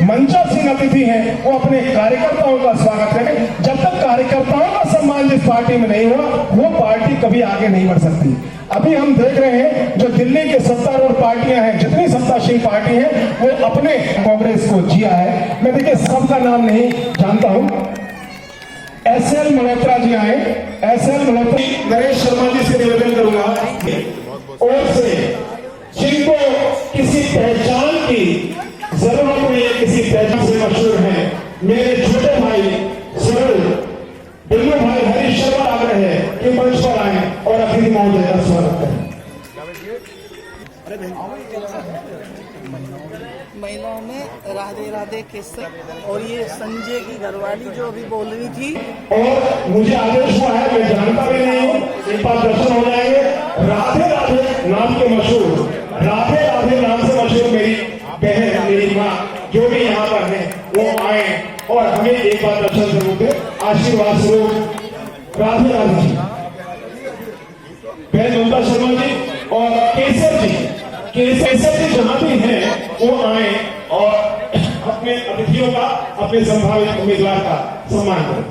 मंचासीन अतिथि हैं वो अपने कार्यकर्ताओं का स्वागत करें। जब तक कार्यकर्ताओं का सम्मान जिस पार्टी में नहीं हुआ वो पार्टी कभी आगे नहीं बढ़ सकती। अभी हम देख रहे हैं जो दिल्ली के सत्तारूढ़ पार्टियां हैं, जितनी सत्ताशील पार्टी हैं, वो अपने कांग्रेस को जिया है। मैं देखिए सबका नाम नहीं जानता हूं। SL मल्होत्रा जी आए। SL मल्होत्रा, नरेश शर्मा जी से निवेदन करूंगा और से जिनको किसी पहचान की जरूरत नहीं है, किसी पहचान से मशहूर है, मेरे छोटे भाई सरल बिल्लू भाई हरीश शर्मा आग्रह है कि मंच पर आए और अतिथि महोदय का स्वागत करें। महिलाओं में राधे राधे केसर और ये संजय की घरवाली जो अभी बोल रही थी। और मुझे आदेश हुआ है, मैं जानता भी नहीं हूँ, एक बार दर्शन हो जाएंगे। राधे राधे नाम के मशहूर, राधे राधे नाम से मशहूर मेरी बहन, मेरी माँ जो भी यहाँ पर है वो आए और हमें एक बार दर्शन जरूर दे, आशीर्वाद स्वरूप। राधे राधे जी, बहन ममता शर्मा जी और केसर जी, केसर जी जहां भी हैं वो आए और अपने अतिथियों का, अपने संभावित उम्मीदवार का सम्मान करें।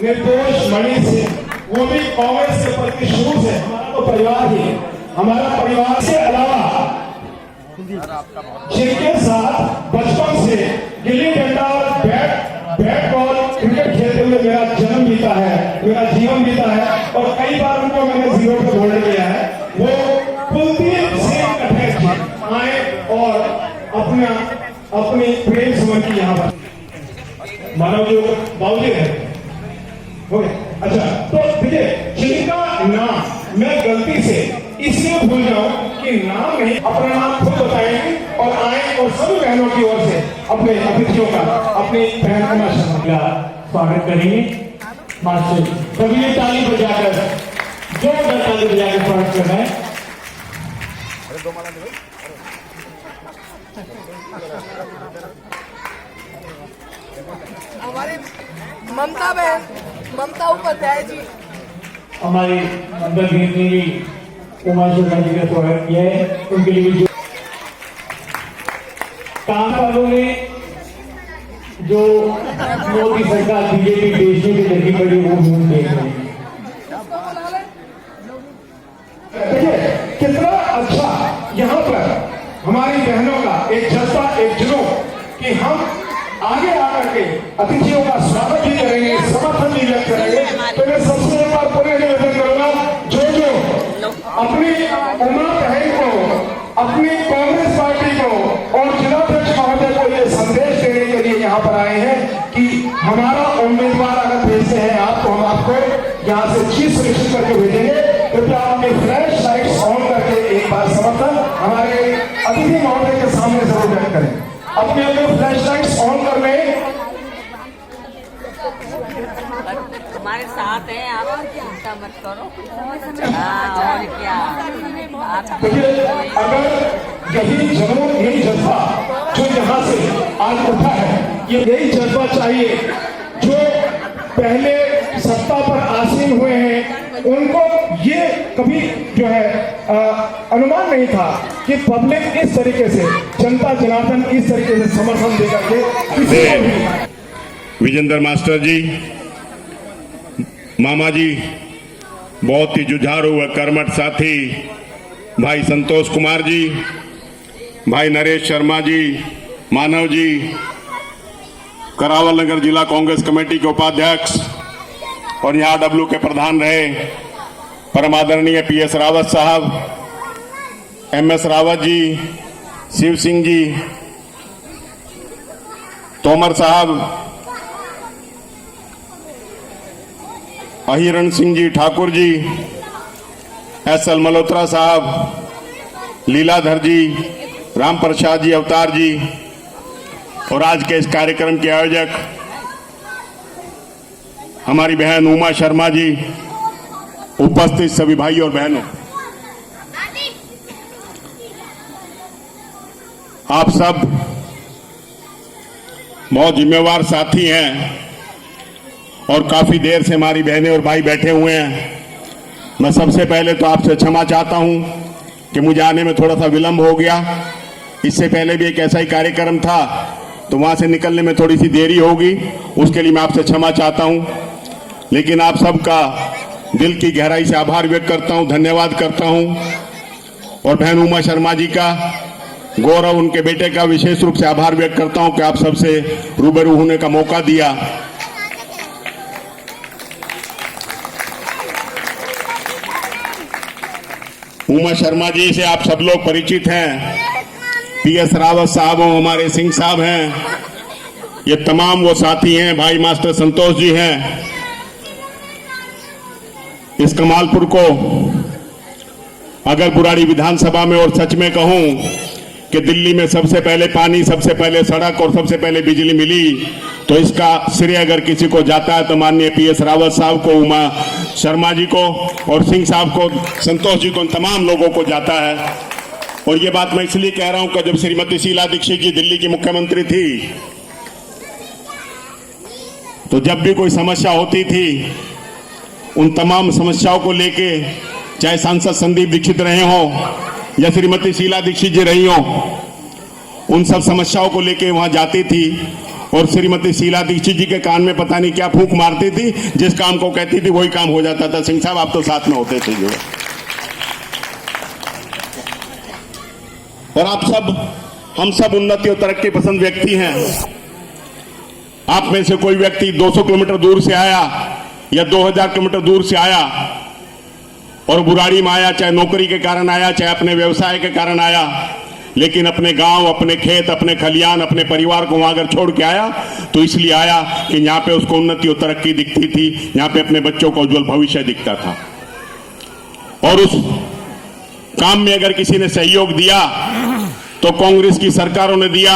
निर्दोष मणि से, वो भी कांग्रेस के प्रति शुरू से हमारा तो परिवार ही, हमारा परिवार से अलावा जिनके साथ बचपन से गिल्ली डंडा और बैट बॉल क्रिकेट खेलते हुए मेरा जन्म बीता है, मेरा जीवन बीता है और कई बार उनको मैंने जीरो पे बोल्ड किया है, वो कुलदीप सिंह कठेर जी आए और अपनी प्रेम समझ की यहाँ पर मानव जो बाबूजी है। अच्छा, तो देखिए जिनका नाम मैं गलती से इसलिए भूल जाऊं कि नाम नहीं, अपना नाम खुद बताएंगे और आए और सभी बहनों की ओर से अपने अतिथियों का, अपनी बहन का स्वागत करेंगे। मास्टर सभी ने ताली बजाकर, जोरदार ताली बजाकर स्वागत करना है। हमारे ममता बहन, ममता उपाध्याय जी, हमारी अंदर भी उमा शर्मा जी का स्वागत किया है। उनके लिए जो काम वालों ने जो मोदी सरकार बीजेपी बेचने की लगी पड़ी वो ढूंढ देख रहे हैं। देखिए कितना अच्छा यहाँ पर हमारी बहनों का एक जज्बा, एक जुनून कि हम आगे आकर के अतिथियों का स्वागत भी करेंगे, समर्थन भी व्यक्त करेंगे। तो मैं सबसे एक बार पुनः निवेदन करूंगा, जो अपनी उमा बहन को, अपनी कांग्रेस पार्टी को और जिलाध्यक्ष महोदय को ये संदेश देने के लिए यहाँ पर आए हैं कि हमारा उम्मीदवार अगर भेजते हैं आप, तो हम आपको यहाँ से चीज सुनिश्चित करके भेजेंगे। कृपया आपके फ्लैश लाइट्स ऑन करके एक बार समर्थन हमारे अतिथि महोदय के सामने जरूर व्यक्त करें। अपने अपने फ्लैश लाइट्स ऑन कर लें। हमारे साथ हैं, आप चिंता मत करो। हाँ, और क्या आप देखिए, अगर यही जुनून, यही जज्बा जो यहाँ से आज उठा है, ये यही जज्बा चाहिए जो पहले सत्ता पर आसीन हुए हैं, उनको ये कभी जो है अनुमान नहीं था कि पब्लिक इस तरीके से, जनता जनार्दन इस तरीके से समर्थन दे करके किसी को भी। विजेंद्र मास्टर जी, मामा जी, बहुत ही जुझारू व कर्मठ साथी भाई संतोष कुमार जी, भाई नरेश शर्मा जी, मानव जी, करावल नगर जिला कांग्रेस कमेटी के उपाध्यक्ष और यहाँ डब्ल्यू के प्रधान रहे परम आदरणीय पीएस रावत साहब, एमएस रावत जी, शिव सिंह जी, तोमर साहब, अहिरण सिंह जी ठाकुर जी, एसएल मल्होत्रा साहब, लीलाधर जी, राम प्रसाद जी अवतार जी और आज के इस कार्यक्रम के आयोजक हमारी बहन उमा शर्मा जी, उपस्थित सभी भाई और बहनों, आप सब बहुत जिम्मेवार साथी हैं और काफी देर से हमारी बहनें और भाई बैठे हुए हैं। मैं सबसे पहले तो आपसे क्षमा चाहता हूं कि मुझे आने में थोड़ा सा विलंब हो गया। इससे पहले भी एक ऐसा ही कार्यक्रम था, तो वहां से निकलने में थोड़ी सी देरी होगी, उसके लिए मैं आपसे क्षमा चाहता हूं। लेकिन आप सबका दिल की गहराई से आभार व्यक्त करता हूं, धन्यवाद करता हूं। और बहन उमा शर्मा जी का, गौरव उनके बेटे का विशेष रूप से आभार व्यक्त करता हूं कि आप सबसे रूबरू होने का मौका दिया। उमा शर्मा जी से आप सब लोग परिचित हैं, पीएस रावत साहब हो, हमारे सिंह साहब हैं, ये तमाम वो साथी हैं, भाई मास्टर संतोष जी हैं। इस कमालपुर को अगर बुराड़ी विधानसभा में और सच में कहूं कि दिल्ली में सबसे पहले पानी, सबसे पहले सड़क और सबसे पहले बिजली मिली, तो इसका श्रेय अगर किसी को जाता है तो माननीय पीएस रावत साहब को, उमा शर्मा जी को और सिंह साहब को, संतोष जी को, तमाम लोगों को जाता है। और ये बात मैं इसलिए कह रहा हूं कि जब श्रीमती शीला दीक्षित जी दिल्ली की मुख्यमंत्री थी, तो जब भी कोई समस्या होती थी, उन तमाम समस्याओं को लेके, चाहे सांसद संदीप दीक्षित रहे हो या श्रीमती शीला दीक्षित जी रही हो, उन सब समस्याओं को लेके वहां जाती थी और श्रीमती शीला दीक्षित जी के कान में पता नहीं क्या फूंक मारती थी, जिस काम को कहती थी वही काम हो जाता था। सिंह साहब आप तो साथ में होते थे जो। और आप सब, हम सब उन्नति और तरक्की पसंद व्यक्ति हैं। आप में से कोई व्यक्ति 200 किलोमीटर दूर से आया या 2000 किलोमीटर दूर से आया और बुराड़ी में आया, चाहे नौकरी के कारण आया, चाहे अपने व्यवसाय के कारण आया, लेकिन अपने गांव, अपने खेत, अपने खलियान, अपने परिवार को वहां अगर छोड़ के आया तो इसलिए आया कि यहाँ पे उसको उन्नति और तरक्की दिखती थी, यहाँ पे अपने बच्चों का उज्जवल भविष्य दिखता था। और उस काम में अगर किसी ने सहयोग दिया तो कांग्रेस की सरकारों ने दिया,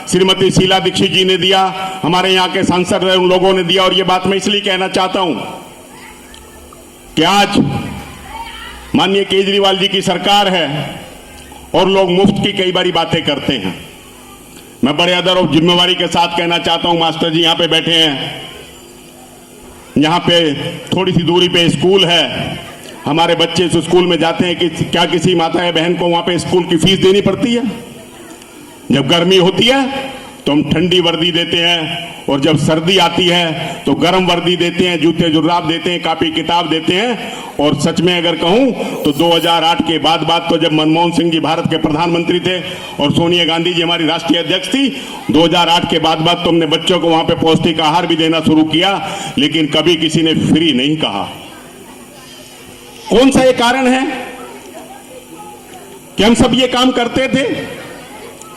श्रीमती शीला दीक्षित जी ने दिया, हमारे यहाँ के सांसद रहे उन लोगों ने दिया। और ये बात मैं इसलिए कहना चाहता हूं कि आज माननीय केजरीवाल जी की सरकार है और लोग मुफ्त की कई बारी बातें करते हैं। मैं बड़े आदर और जिम्मेवारी के साथ कहना चाहता हूं, मास्टर जी यहाँ पे बैठे हैं, यहाँ पे थोड़ी सी दूरी पे स्कूल है, हमारे बच्चे इस स्कूल में जाते हैं कि क्या किसी माता या बहन को वहां पे स्कूल की फीस देनी पड़ती है? जब गर्मी होती है तो हम ठंडी वर्दी देते हैं, और जब सर्दी आती है तो गर्म वर्दी देते हैं, जूते जुराब देते हैं, कॉपी किताब देते हैं। और सच में अगर कहूं तो 2008 के बाद तो जब मनमोहन सिंह जी भारत के प्रधानमंत्री थे और सोनिया गांधी जी हमारी राष्ट्रीय अध्यक्ष थी, 2008 के बाद तो हमने बच्चों को वहां पे पौष्टिक आहार भी देना शुरू किया, लेकिन कभी किसी ने फ्री नहीं कहा। कौन सा ये कारण है कि हम सब ये काम करते थे?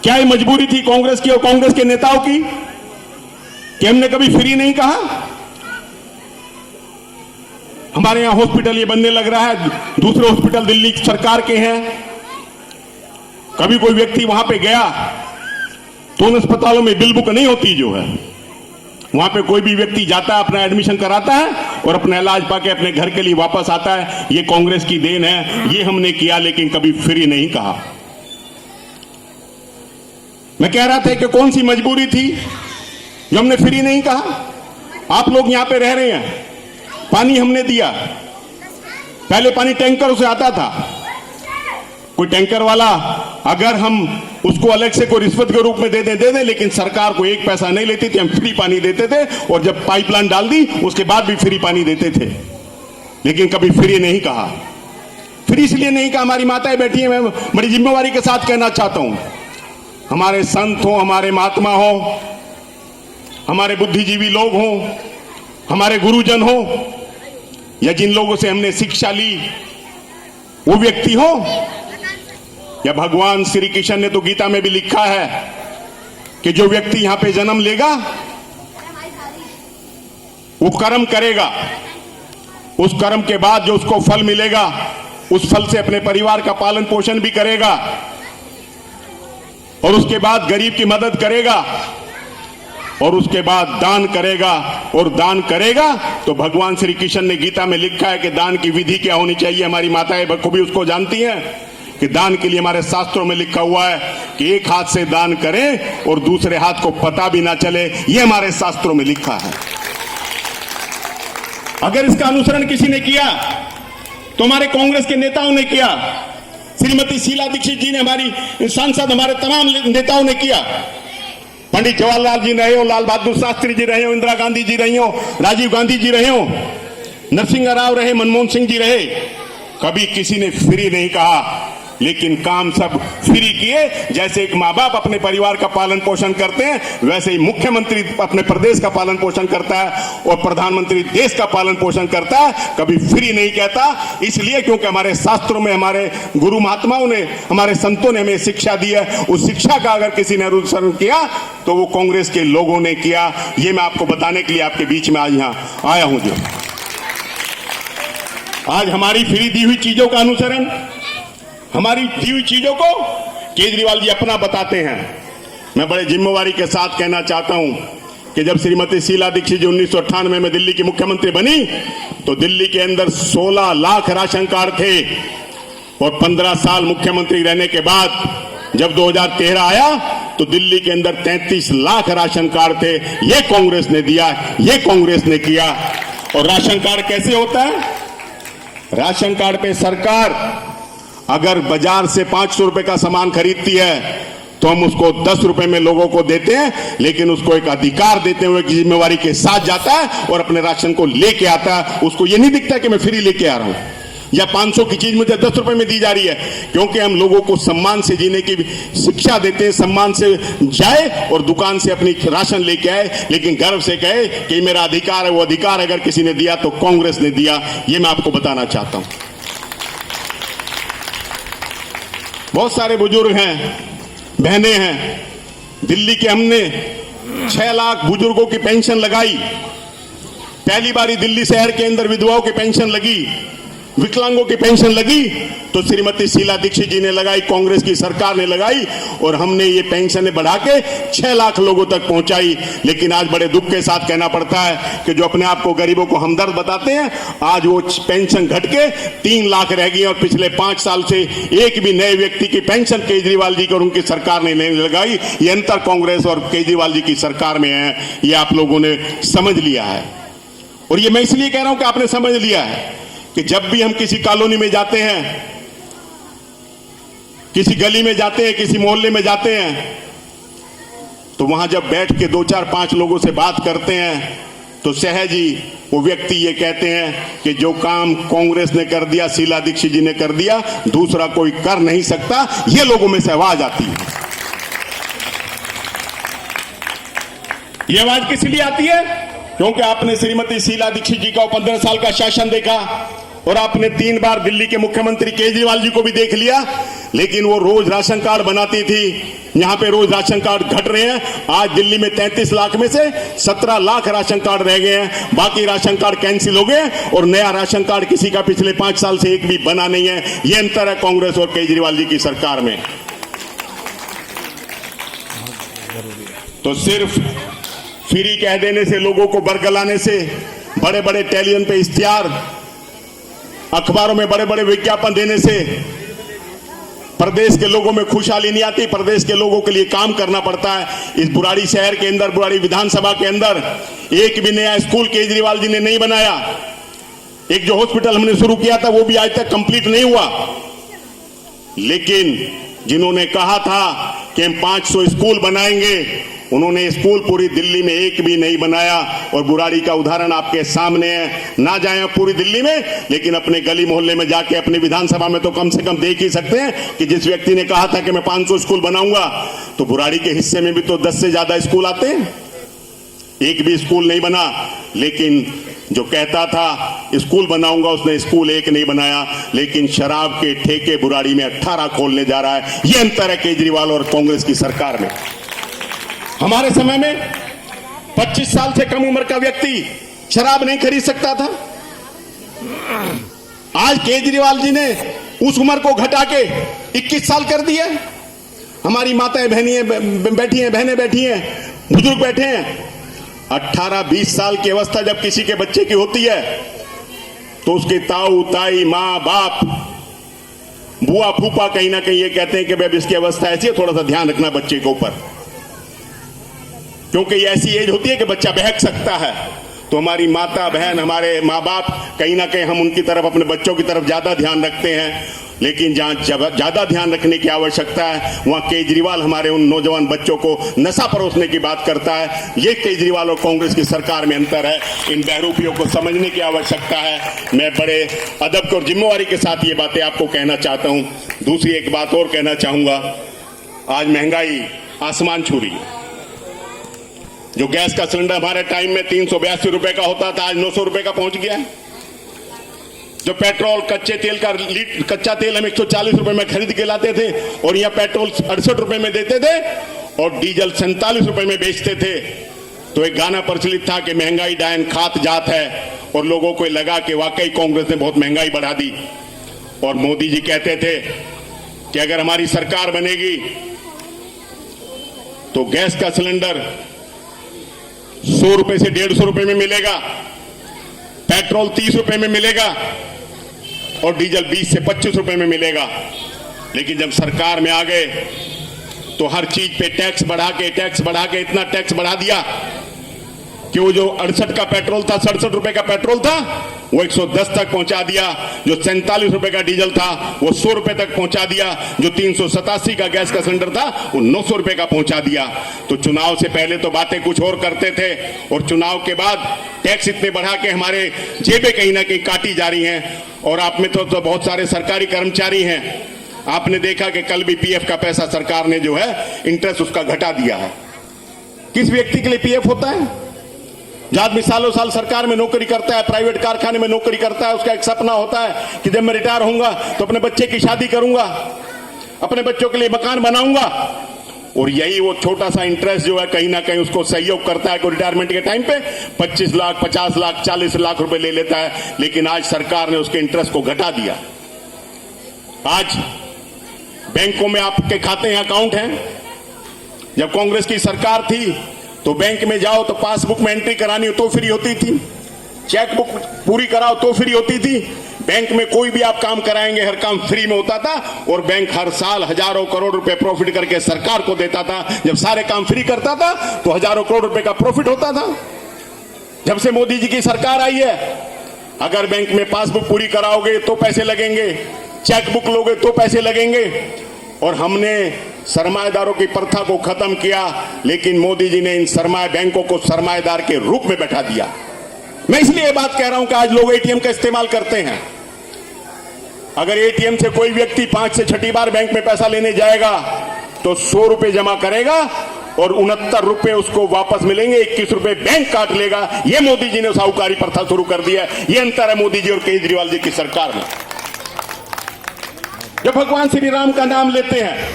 क्या ये मजबूरी थी कांग्रेस की और कांग्रेस के नेताओं की कि हमने कभी फ्री नहीं कहा? हमारे यहां हॉस्पिटल ये बनने लग रहा है, दूसरे हॉस्पिटल दिल्ली सरकार के हैं। कभी कोई व्यक्ति वहां पे गया तो उन अस्पतालों में बिल बुक नहीं होती जो है, वहां पे कोई भी व्यक्ति जाता है, अपना एडमिशन कराता है और अपना इलाज पाके अपने घर के लिए वापस आता है। ये कांग्रेस की देन है, ये हमने किया, लेकिन कभी फ्री नहीं कहा। मैं कह रहा था कि कौन सी मजबूरी थी जो हमने फ्री नहीं कहा? आप लोग यहां पे रह रहे हैं, पानी हमने दिया। पहले पानी टैंकरों से आता था, कोई टैंकर वाला अगर हम उसको अलग से कोई रिश्वत के रूप में दे दें, लेकिन सरकार को एक पैसा नहीं लेती थी, हम फ्री पानी देते थे। और जब पाइपलाइन डाल दी उसके बाद भी फ्री पानी देते थे, लेकिन कभी फ्री नहीं कहा। फ्री इसलिए नहीं कहा, हमारी माताएं बैठी हैं, मैं बड़ी जिम्मेवारी के साथ कहना चाहता हूं, हमारे संत हो, हमारे महात्मा हो, हमारे बुद्धिजीवी लोग हो, हमारे गुरुजन हो, या जिन लोगों से हमने शिक्षा ली वो व्यक्ति हो, या भगवान श्री कृष्ण ने तो गीता में भी लिखा है कि जो व्यक्ति यहां पे जन्म लेगा वो कर्म करेगा, उस कर्म के बाद जो उसको फल मिलेगा उस फल से अपने परिवार का पालन पोषण भी करेगा, और उसके बाद गरीब की मदद करेगा, और उसके बाद दान करेगा। और दान करेगा तो भगवान श्री कृष्ण ने गीता में लिखा है कि दान की विधि क्या होनी चाहिए। हमारी माताएं बखूबी उसको जानती हैं कि दान के लिए हमारे शास्त्रों में लिखा हुआ है कि एक हाथ से दान करें और दूसरे हाथ को पता भी ना चले, ये हमारे शास्त्रों में लिखा है। अगर इसका अनुसरण किसी ने किया तो हमारे कांग्रेस के नेताओं ने किया, श्रीमती शीला दीक्षित जी ने, हमारी सांसद, हमारे तमाम नेताओं ने किया। पंडित जवाहरलाल जी रहे हो, लाल बहादुर शास्त्री जी रहे हो, इंदिरा गांधी जी रही हो, राजीव गांधी जी रहे हो, नरसिंह राव रहे, मनमोहन सिंह जी रहे, कभी किसी ने फ्री नहीं कहा, लेकिन काम सब फ्री किए। जैसे एक माँ बाप अपने परिवार का पालन पोषण करते हैं, वैसे ही मुख्यमंत्री अपने प्रदेश का पालन पोषण करता है और प्रधानमंत्री देश का पालन पोषण करता है। कभी फ्री नहीं कहता, इसलिए क्योंकि हमारे शास्त्रों में, हमारे गुरु महात्माओं ने, हमारे संतों ने हमें शिक्षा दी है। उस शिक्षा का अगर किसी ने अनुसरण किया तो वो कांग्रेस के लोगों ने किया। ये मैं आपको बताने के लिए आपके बीच में आज यहां आया हूं। जो आज हमारी फ्री दी हुई चीजों का अनुसरण, हमारी दी हुई चीजों को केजरीवाल जी अपना बताते हैं। मैं बड़े जिम्मेवारी के साथ कहना चाहता हूं कि जब श्रीमती शीला दीक्षित जी 1998 में दिल्ली की मुख्यमंत्री बनी तो दिल्ली के अंदर 16 लाख राशन कार्ड थे, और 15 साल मुख्यमंत्री रहने के बाद जब 2013 आया तो दिल्ली के अंदर 33 लाख राशन कार्ड थे। ये कांग्रेस ने दिया, ये कांग्रेस ने किया। और राशन कार्ड कैसे होता है? राशन कार्ड पे सरकार अगर बाजार से 500 रुपए का सामान खरीदती है तो हम उसको 10 रुपए में लोगों को देते हैं, लेकिन उसको एक अधिकार देते हुए जिम्मेवारी के साथ जाता है और अपने राशन को लेके आता है। उसको ये नहीं दिखता कि मैं फ्री लेके आ रहा हूं या 500 की चीज मुझे 10 रुपए में दी जा रही है, क्योंकि हम लोगों को सम्मान से जीने की शिक्षा देते हैं। सम्मान से जाए और दुकान से अपनी राशन लेके आए, लेकिन गर्व से कहे कि मेरा अधिकार है। वो अधिकार अगर किसी ने दिया तो कांग्रेस ने दिया, ये मैं आपको बताना चाहता हूं। बहुत सारे बुजुर्ग हैं, बहनें हैं। दिल्ली के हमने 6 लाख बुजुर्गों की पेंशन लगाई। पहली बारी दिल्ली शहर के अंदर विधवाओं की पेंशन लगी, विकलांगों की पेंशन लगी तो श्रीमती शीला दीक्षित जी ने लगाई, कांग्रेस की सरकार ने लगाई, और हमने ये पेंशन बढ़ा के 6 लाख लोगों तक पहुंचाई। लेकिन आज बड़े दुख के साथ कहना पड़ता है कि जो अपने आप को गरीबों को हमदर्द बताते हैं, आज वो पेंशन घट के 3 लाख रह गई। और पिछले 5 साल से एक भी नए व्यक्ति की पेंशन केजरीवाल जी को और उनकी सरकार ने नहीं लगाई। ये अंतर कांग्रेस और केजरीवाल जी की सरकार में है, ये आप लोगों ने समझ लिया है। और ये मैं इसलिए कह रहा हूं कि आपने समझ लिया है कि जब भी हम किसी कॉलोनी में जाते हैं, किसी गली में जाते हैं, किसी मोहल्ले में जाते हैं, तो वहां जब बैठ के 2 4 5 लोगों से बात करते हैं तो सहज ही वो व्यक्ति ये कहते हैं कि जो काम कांग्रेस ने कर दिया, शीला दीक्षित जी ने कर दिया, दूसरा कोई कर नहीं सकता। ये लोगों में से आवाज आती है। ये आवाज किस लिए आती है? क्योंकि आपने श्रीमती शीला दीक्षित जी का 15 साल का शासन देखा और आपने 3 बार दिल्ली के मुख्यमंत्री केजरीवाल जी को भी देख लिया, लेकिन वो रोज राशन कार्ड बनाती थी। यहां पे रोज राशन कार्ड घट रहे हैं। आज दिल्ली में 33 लाख में से 17 लाख राशन कार्ड रह गए हैं, बाकी राशन कार्ड कैंसिल हो गए और नया राशन कार्ड किसी का पिछले 5 साल से एक भी बना नहीं है। ये अंतर है कांग्रेस और केजरीवाल जी की सरकार में। तो सिर्फ फ्री कह देने से, लोगों को बरगलाने से, बड़े बड़े टेलीविजन पे इश्तिहार, अखबारों में बड़े बड़े विज्ञापन देने से प्रदेश के लोगों में खुशहाली नहीं आती। प्रदेश के लोगों के लिए काम करना पड़ता है। इस बुराड़ी शहर के अंदर, बुराड़ी विधानसभा के अंदर एक भी नया स्कूल केजरीवाल जी ने नहीं बनाया। एक जो हॉस्पिटल हमने शुरू किया था वो भी आज तक कंप्लीट नहीं हुआ। लेकिन जिन्होंने कहा था कि हम 500 स्कूल बनाएंगे, उन्होंने स्कूल पूरी दिल्ली में एक भी नहीं बनाया। और बुराड़ी का उदाहरण आपके सामने है। ना जाए पूरी दिल्ली में, लेकिन अपने गली मोहल्ले में जाके अपनी विधानसभा में तो कम से कम देख ही सकते हैं कि जिस व्यक्ति ने कहा था कि मैं 500 स्कूल बनाऊंगा, तो बुराड़ी के हिस्से में भी तो 10 से ज्यादा स्कूल आते हैं। एक भी स्कूल नहीं बना। लेकिन जो कहता था स्कूल बनाऊंगा, उसने स्कूल एक नहीं बनाया। लेकिन शराब के ठेके बुराड़ी में 18 खोलने जा रहा है। यह अंतर है केजरीवाल और कांग्रेस की सरकार में। हमारे समय में 25 साल से कम उम्र का व्यक्ति शराब नहीं खरीद सकता था। आज केजरीवाल जी ने उस उम्र को घटा के 21 साल कर दिया। हमारी माताएं बैठी हैं, बहनें बैठी हैं, बुजुर्ग बैठे हैं। 18-20 साल की अवस्था जब किसी के बच्चे की होती है तो उसके ताऊ ताई, माँ बाप, बुआ फूफा कहीं ना कहीं ये कहते हैं कि भाई इसकी अवस्था ऐसी है, थोड़ा सा ध्यान रखना बच्चे के ऊपर, क्योंकि ये ऐसी एज होती है कि बच्चा बहक सकता है। तो हमारी माता बहन, हमारे माँ बाप, कहीं ना कहीं हम उनकी तरफ, अपने बच्चों की तरफ ज्यादा ध्यान रखते हैं। लेकिन जहां ज्यादा ध्यान रखने की आवश्यकता है, वहां केजरीवाल हमारे उन नौजवान बच्चों को नशा परोसने की बात करता है। ये केजरीवाल और कांग्रेस की सरकार में अंतर है। इन बहरूपियों को समझने की आवश्यकता है। मैं बड़े अदब और जिम्मेवारी के साथ ये बातें आपको कहना चाहता हूं। दूसरी एक बात और कहना चाहूंगा, आज महंगाई आसमान छू रही है। जो गैस का सिलेंडर हमारे टाइम में 382 रुपए का होता था, आज 900 रुपए का पहुंच गया है। जो पेट्रोल, कच्चा तेल हम 140 रुपए में खरीद के लाते थे और यहाँ पेट्रोल 68 रुपए में देते थे और डीजल 47 रुपए में बेचते थे। तो एक गाना प्रचलित था कि महंगाई डायन खात जात है, और लोगों को लगा कि वाकई कांग्रेस ने बहुत महंगाई बढ़ा दी। और मोदी जी कहते थे कि अगर हमारी सरकार बनेगी तो गैस का सिलेंडर 100 रुपए से 150 रुपए में मिलेगा, पेट्रोल 30 रुपए में मिलेगा और डीजल 20 से 25 रुपए में मिलेगा। लेकिन जब सरकार में आ गए तो हर चीज पे टैक्स बढ़ा के इतना टैक्स बढ़ा दिया कि वो जो 68 का पेट्रोल था, 67 रुपए का पेट्रोल था, वो 110 तक पहुंचा दिया। जो 47 रुपए का डीजल था वो 100 रुपए तक पहुंचा दिया। जो 387 का गैस का सिलेंडर था वो 900 रुपए का पहुंचा दिया। तो चुनाव से पहले तो बातें कुछ और करते थे और चुनाव के बाद टैक्स इतने बढ़ा के हमारे जेबें कहीं ना कहीं काटी जा रही हैं। और आप में तो बहुत सारे सरकारी कर्मचारी हैं। आपने देखा कि कल भी पीएफ का पैसा सरकार ने जो है इंटरेस्ट उसका घटा दिया है। किस व्यक्ति के लिए पीएफ होता है? जो आदमी सालों साल सरकार में नौकरी करता है, प्राइवेट कारखाने में नौकरी करता है, उसका एक सपना होता है कि जब मैं रिटायर होऊंगा तो अपने बच्चे की शादी करूंगा, अपने बच्चों के लिए मकान बनाऊंगा। और यही वो छोटा सा इंटरेस्ट जो है कहीं ना कहीं उसको सहयोग करता है कि रिटायरमेंट के टाइम पे 25 लाख, 50 लाख, 40 लाख रुपए ले लेता है। लेकिन आज सरकार ने उसके इंटरेस्ट को घटा दिया। आज बैंकों में आपके खाते हैं, अकाउंट हैं। जब कांग्रेस की सरकार थी तो बैंक में जाओ तो पासबुक में एंट्री करानी हो तो फ्री होती थी, चेकबुक पूरी कराओ तो फ्री होती थी। बैंक में कोई भी आप काम कराएंगे हर काम फ्री में होता था और बैंक हर साल हजारों करोड़ रुपए प्रॉफिट करके सरकार को देता था। जब सारे काम फ्री करता था तो हजारों करोड़ रुपए का प्रॉफिट होता था। जब से मोदी जी की सरकार आई है, अगर बैंक में पासबुक पूरी कराओगे तो पैसे लगेंगे, चेकबुक लोगे तो पैसे लगेंगे। और हमने सरमाएदारों की प्रथा को खत्म किया, लेकिन मोदी जी ने इन सरमाए बैंकों को सरमाएदार के रूप में बैठा दिया। मैं इसलिए बात कह रहा हूं कि आज लोग एटीएम का इस्तेमाल करते हैं। अगर एटीएम से कोई व्यक्ति 5 से 6 बार बैंक में पैसा लेने जाएगा तो 100 रुपए जमा करेगा और 69 रुपए उसको वापस मिलेंगे, 21 रुपए बैंक काट लेगा। यह मोदी जी ने साहूकारी प्रथा शुरू कर दिया। यह अंतर है मोदी जी और केजरीवाल जी की सरकार में। जब भगवान श्री राम का नाम लेते हैं,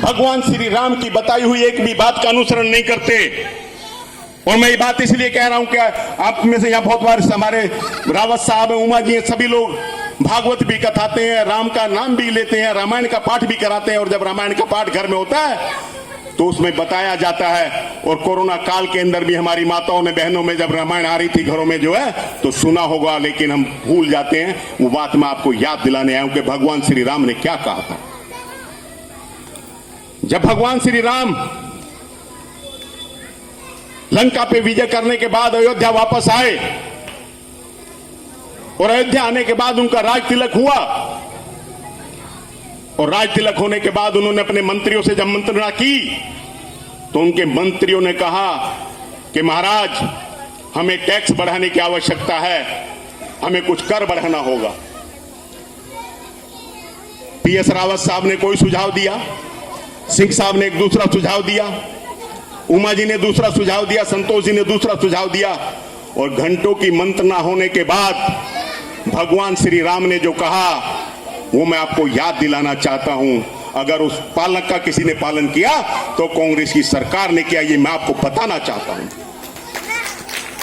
भगवान श्री राम की बताई हुई एक भी बात का अनुसरण नहीं करते। और मैं ये बात इसलिए कह रहा हूं कि आप में से यहां बहुत बार हमारे रावत साहब, उमा जी, सभी लोग भागवत भी कथाते हैं, राम का नाम भी लेते हैं, रामायण का पाठ भी कराते हैं। और जब रामायण का पाठ घर में होता है तो उसमें बताया जाता है। और कोरोना काल के अंदर भी हमारी माताओं ने, बहनों में जब रामायण आ रही थी घरों में जो है तो सुना होगा, लेकिन हम भूल जाते हैं। वो बात मैं आपको याद दिलाने आया हूं कि भगवान श्री राम ने क्या कहा था। जब भगवान श्री राम लंका पे विजय करने के बाद अयोध्या वापस आए और अयोध्या आने के बाद उनका राज तिलक हुआ, और राज तिलक होने के बाद उन्होंने अपने मंत्रियों से जब मंत्रणा की तो उनके मंत्रियों ने कहा कि महाराज, हमें टैक्स बढ़ाने की आवश्यकता है, हमें कुछ कर बढ़ाना होगा। पीएस रावत साहब ने कोई सुझाव दिया, सिंह साहब ने एक दूसरा सुझाव दिया, उमा जी ने दूसरा सुझाव दिया, संतोष जी ने दूसरा सुझाव दिया। और घंटों की मंत्रणा होने के बाद भगवान श्री राम ने जो कहा वो मैं आपको याद दिलाना चाहता हूं। अगर उस पालक का किसी ने पालन किया तो कांग्रेस की सरकार ने किया, ये मैं आपको बताना चाहता हूं।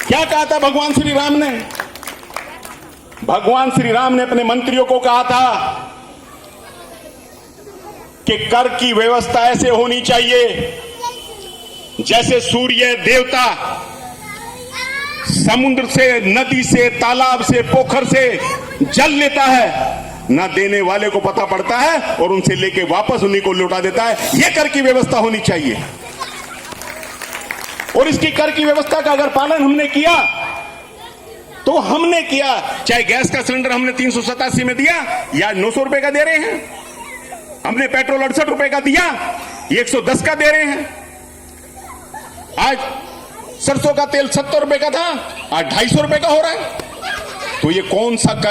क्या कहा था भगवान श्री राम ने? भगवान श्री राम ने अपने मंत्रियों को कहा था कि कर की व्यवस्था ऐसे होनी चाहिए जैसे सूर्य देवता समुद्र से, नदी से, तालाब से, पोखर से जल लेता है, ना देने वाले को पता पड़ता है और उनसे लेके वापस उन्हीं को लौटा देता है। यह कर की व्यवस्था होनी चाहिए। और इसकी कर की व्यवस्था का अगर पालन हमने किया तो हमने किया, चाहे गैस का सिलेंडर हमने 387 में दिया या 900 रुपए का दे रहे हैं, हमने पेट्रोल 68 रुपए का दिया, 110 का दे रहे हैं। आज सरसों का तेल 70 रुपए का था, आज 250 रुपए का हो रहा है। तो ये कौन सा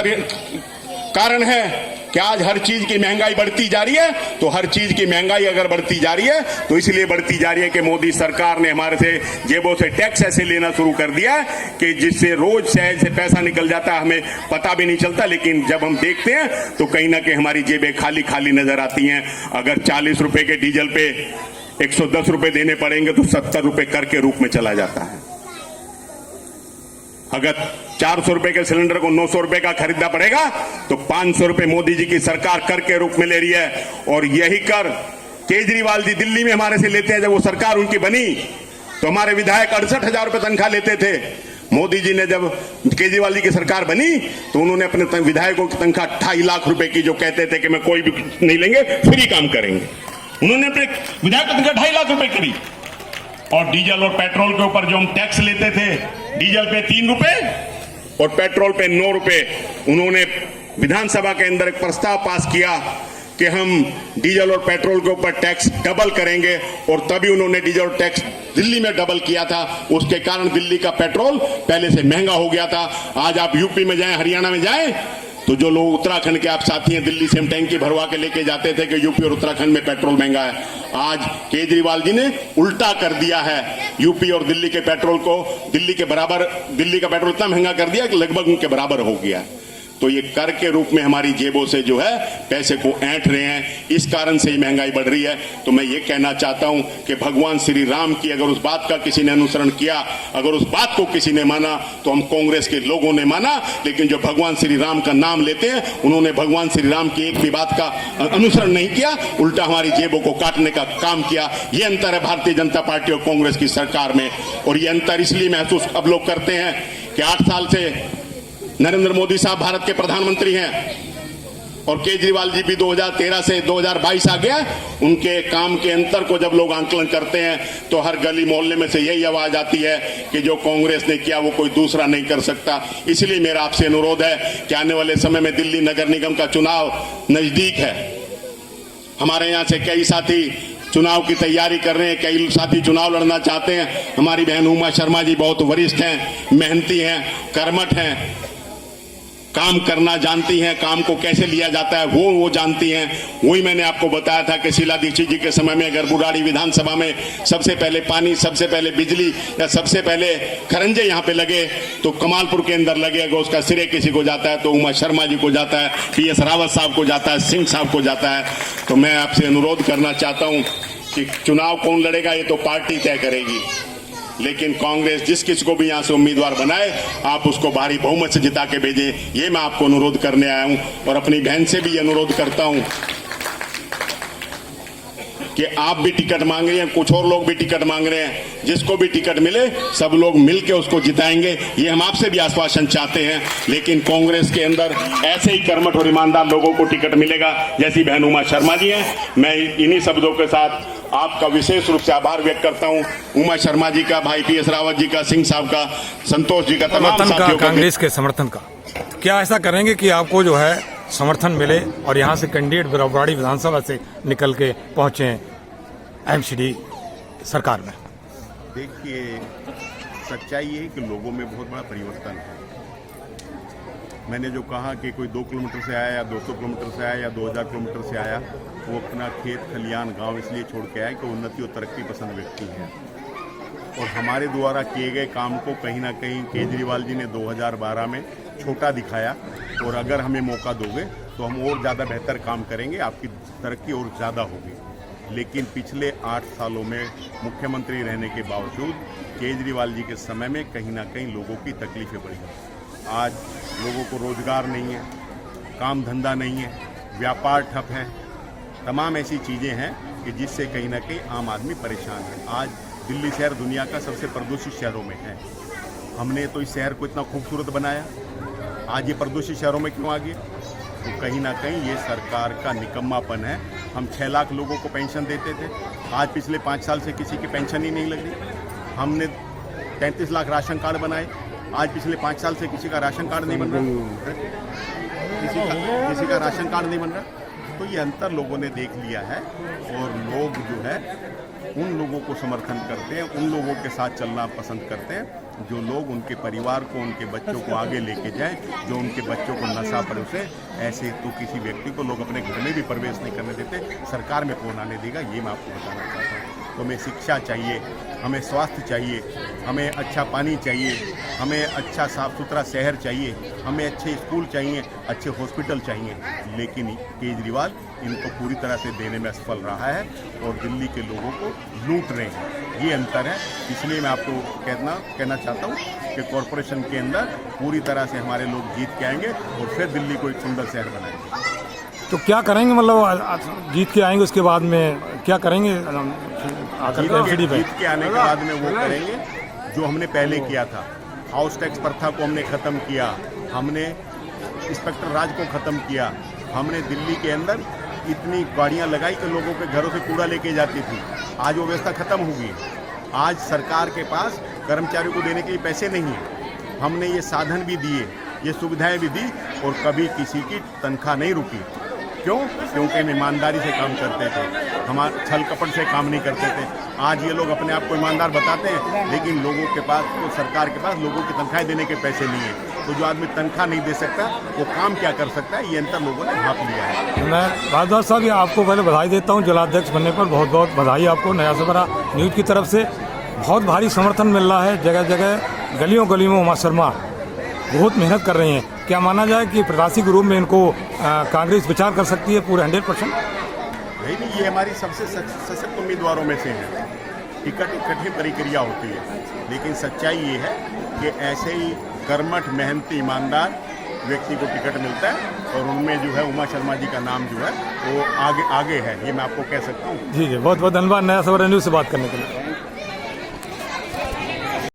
कारण है कि आज हर चीज की महंगाई बढ़ती जा रही है? तो हर चीज की महंगाई अगर बढ़ती जा रही है तो इसलिए बढ़ती जा रही है कि मोदी सरकार ने हमारे से जेबों से टैक्स ऐसे लेना शुरू कर दिया है कि जिससे रोज शहर से पैसा निकल जाता है, हमें पता भी नहीं चलता। लेकिन जब हम देखते हैं तो कहीं ना कहीं हमारी जेबें खाली खाली नजर आती हैं। अगर 40 रुपए के डीजल पे 110 रुपए देने पड़ेंगे तो 70 रुपए कर के रूप में चला जाता है। अगर 400 रुपए के सिलेंडर को 900 रुपए का खरीदना पड़ेगा तो 500 रुपए मोदी जी की सरकार कर के रूप में ले रही है। और यही कर केजरीवाल जी दिल्ली में हमारे से लेते हैं। जब वो सरकार उनकी बनी तो हमारे विधायक 68,000 रुपए तनख्वाह लेते थे। मोदी जी ने जब केजरीवाल जी की सरकार बनी तो उन्होंने अपने विधायकों की तनख्वाह 2.5 लाख रुपए की, जो कहते थे कि मैं कोई भी नहीं लेंगे, फ्री काम करेंगे, उन्होंने अपने विधायक की तनख्वाह 2.5 लाख रुपए करी। और डीजल और पेट्रोल के ऊपर जो हम टैक्स लेते थे, डीजल पे 3 रुपए और पेट्रोल पे 9 रुपए, उन्होंने विधानसभा के अंदर एक प्रस्ताव पास किया कि हम डीजल और पेट्रोल के ऊपर टैक्स डबल करेंगे। और तभी उन्होंने डीजल और टैक्स दिल्ली में डबल किया था। उसके कारण दिल्ली का पेट्रोल पहले से महंगा हो गया था। आज आप यूपी में जाएं, हरियाणा में जाएं तो जो लोग उत्तराखंड के आप साथी हैं, दिल्ली से हम टैंकी भरवा के लेके जाते थे कि यूपी और उत्तराखंड में पेट्रोल महंगा है। आज केजरीवाल जी ने उल्टा कर दिया है। यूपी और दिल्ली के पेट्रोल को दिल्ली के बराबर, दिल्ली का पेट्रोल इतना महंगा कर दिया कि लगभग उनके बराबर हो गया। तो ये कर के रूप में हमारी जेबों से जो है पैसे को ऐंठ रहे हैं, इस कारण से ही महंगाई बढ़ रही है। तो मैं ये कहना चाहता हूं कि भगवान श्री राम की अगर उस बात का किसी ने अनुसरण किया, अगर उस बात को किसी ने माना तो हम कांग्रेस के लोगों ने माना। लेकिन जो भगवान श्री राम का नाम लेते हैं उन्होंने भगवान श्री राम की एक भी बात का अनुसरण नहीं किया, उल्टा हमारी जेबों को काटने का काम किया। ये अंतर है भारतीय जनता पार्टी और कांग्रेस की सरकार में। और ये अंतर इसलिए महसूस अब लोग करते हैं कि 8 साल से नरेंद्र मोदी साहब भारत के प्रधानमंत्री हैं और केजरीवाल जी भी 2013 से 2022 आ गया। उनके काम के अंतर को जब लोग आंकलन करते हैं तो हर गली मोहल्ले में से यही आवाज आती है कि जो कांग्रेस ने किया वो कोई दूसरा नहीं कर सकता। इसलिए मेरा आपसे अनुरोध है कि आने वाले समय में दिल्ली नगर निगम का चुनाव नजदीक है हमारे यहाँ से कई साथी चुनाव की तैयारी कर रहे हैं, कई साथी चुनाव लड़ना चाहते हैं। हमारी बहन उमा शर्मा जी बहुत वरिष्ठ हैं, मेहनती हैं, कर्मठ हैं, काम करना जानती हैं, काम को कैसे लिया जाता है वो जानती हैं। वही मैंने आपको बताया था कि शीला दीक्षित जी के समय में अगर बुढ़ाड़ी विधानसभा में सबसे पहले पानी, सबसे पहले बिजली या सबसे पहले खरंजे यहाँ पे लगे तो कमालपुर के अंदर लगे, अगर उसका श्रेय किसी को जाता है तो उमा शर्मा जी को जाता है, PS रावत साहब को जाता है, सिंह साहब को जाता है। तो मैं आपसे अनुरोध करना चाहता हूँ कि चुनाव कौन लड़ेगा ये तो पार्टी तय करेगी, लेकिन कांग्रेस जिस किसी को भी यहां से उम्मीदवार बनाए आप उसको भारी बहुमत से जिता के भेजें, ये मैं आपको अनुरोध करने आया हूं। और अपनी बहन से भी अनुरोध करता हूं कि आप भी टिकट मांग रहे हैं, कुछ और लोग भी टिकट मांग रहे हैं, जिसको भी टिकट मिले सब लोग मिलकर उसको जिताएंगे, ये हम आपसे भी आश्वासन चाहते हैं। लेकिन कांग्रेस के अंदर ऐसे ही कर्मठ और ईमानदार लोगों को टिकट मिलेगा जैसी बहन उमा शर्मा जी हैं। मैं इन्हीं शब्दों के साथ आपका विशेष रूप से आभार व्यक्त करता हूं, उमा शर्मा जी का, भाई PS रावत जी का, सिंह साहब का, संतोष जी का, तमाम साथियों का, कांग्रेस के समर्थन का। क्या ऐसा करेंगे कि आपको जो है समर्थन मिले और यहाँ से कैंडिडेट बुढ़ाड़ी विधानसभा से निकल के पहुंचे MCD सरकार में? देखिए, सच्चाई ये है कि लोगों में बहुत बड़ा परिवर्तन है। मैंने जो कहा कि कोई 2 किलोमीटर से आया या 200 किलोमीटर से आया या 2000 किलोमीटर से आया, वो अपना खेत खलियान गांव इसलिए छोड़ के आया कि उन्नति और तरक्की पसंद व्यक्ति हैं। और हमारे द्वारा किए गए काम को कहीं ना कहीं केजरीवाल जी ने 2012 में छोटा दिखाया, और अगर हमें मौका दोगे तो हम और ज़्यादा बेहतर काम करेंगे, आपकी तरक्की और ज़्यादा होगी। लेकिन पिछले 8 सालों में मुख्यमंत्री रहने के बावजूद केजरीवाल जी के समय में कहीं ना कहीं लोगों की तकलीफें बढ़ी। आज लोगों को रोजगार नहीं है, काम धंधा नहीं है, व्यापार ठप है, तमाम ऐसी चीज़ें हैं कि जिससे कहीं ना कहीं आम आदमी परेशान है। आज दिल्ली शहर दुनिया का सबसे प्रदूषित शहरों में है। हमने तो इस शहर को इतना खूबसूरत बनाया, आज ये प्रदूषित शहरों में क्यों आ गया? तो कहीं ना कहीं ये सरकार का निकम्मापन है। हम 6 लाख लोगों को पेंशन देते थे, आज पिछले 5 साल से किसी की पेंशन ही नहीं लग रही। हमने 33 लाख राशन कार्ड बनाए, आज पिछले 5 साल से किसी का राशन कार्ड नहीं बन रहा, किसी का राशन कार्ड नहीं बन रहा। तो ये अंतर लोगों ने देख लिया है, और लोग जो है उन लोगों को समर्थन करते हैं, उन लोगों के साथ चलना पसंद करते हैं जो लोग उनके परिवार को, उनके बच्चों को आगे लेके जाएं, जो उनके बच्चों को नशा परोसे। ऐसे तो किसी व्यक्ति को लोग अपने घर में भी प्रवेश नहीं करने देते, सरकार में कौन आने देगा, ये मैं आपको बताना चाहता हूँ। तो हमें शिक्षा चाहिए, हमें स्वास्थ्य चाहिए, हमें अच्छा पानी चाहिए, हमें अच्छा साफ सुथरा शहर चाहिए, हमें अच्छे स्कूल चाहिए, अच्छे हॉस्पिटल चाहिए। लेकिन केजरीवाल इनको पूरी तरह से देने में असफल रहा है और दिल्ली के लोगों को लूट रहे हैं। ये अंतर है। इसलिए मैं आपको कहना चाहता हूँ कि कॉरपोरेशन के अंदर पूरी तरह से हमारे लोग जीत के आएंगे और फिर दिल्ली को एक सुंदर शहर बनाएंगे। तो क्या करेंगे, मतलब जीत के आएंगे उसके बाद में क्या करेंगे? जीत के आने के बाद में वो करेंगे जो हमने पहले किया था। हाउस टैक्स प्रथा को हमने ख़त्म किया, हमने इंस्पेक्टर राज को ख़त्म किया, हमने दिल्ली के अंदर इतनी गाड़ियां लगाई कि लोगों के घरों से कूड़ा लेके जाती थी। आज वो व्यवस्था खत्म हो गई। आज सरकार के पास कर्मचारियों को देने के लिए पैसे नहीं है। हमने ये साधन भी दिए, ये सुविधाएं भी दी, और कभी किसी की तनख्वाह नहीं रुकी। क्यों? क्योंकि हम ईमानदारी से काम करते थे, हमारे छल कपट से काम नहीं करते थे। आज ये लोग अपने आप को ईमानदार बताते हैं, लेकिन लोगों के पास, तो सरकार के पास लोगों की तनख्वाहें देने के पैसे नहीं है। तो जो आदमी तनख्वाह नहीं दे सकता वो काम क्या कर सकता है, ये अंतर लोगों ने भाप लिया है। मैं राजदास साहब ये आपको पहले बधाई देता हूँ, जिलाध्यक्ष बनने पर बहुत बहुत बधाई आपको। नया सवेरा न्यूज़ की तरफ से बहुत भारी समर्थन मिल रहा है, जगह जगह गलियों गलियों में उमा शर्मा बहुत मेहनत कर रही हैं। क्या माना जाए कि प्रत्याशी के रूप में इनको कांग्रेस विचार कर सकती है पूरे 100%? नहीं, ये हमारी सबसे सशक्त उम्मीदवारों में से है। टिकट की कठिन प्रक्रिया होती है, लेकिन सच्चाई ये है कि ऐसे ही कर्मठ, मेहनती, ईमानदार व्यक्ति को टिकट मिलता है, और उनमें जो है उमा शर्मा जी का नाम जो है वो आगे है, ये मैं आपको कह सकता हूँ। जी, बहुत बहुत धन्यवाद नया सवेरा न्यूज़ से बात करने के लिए।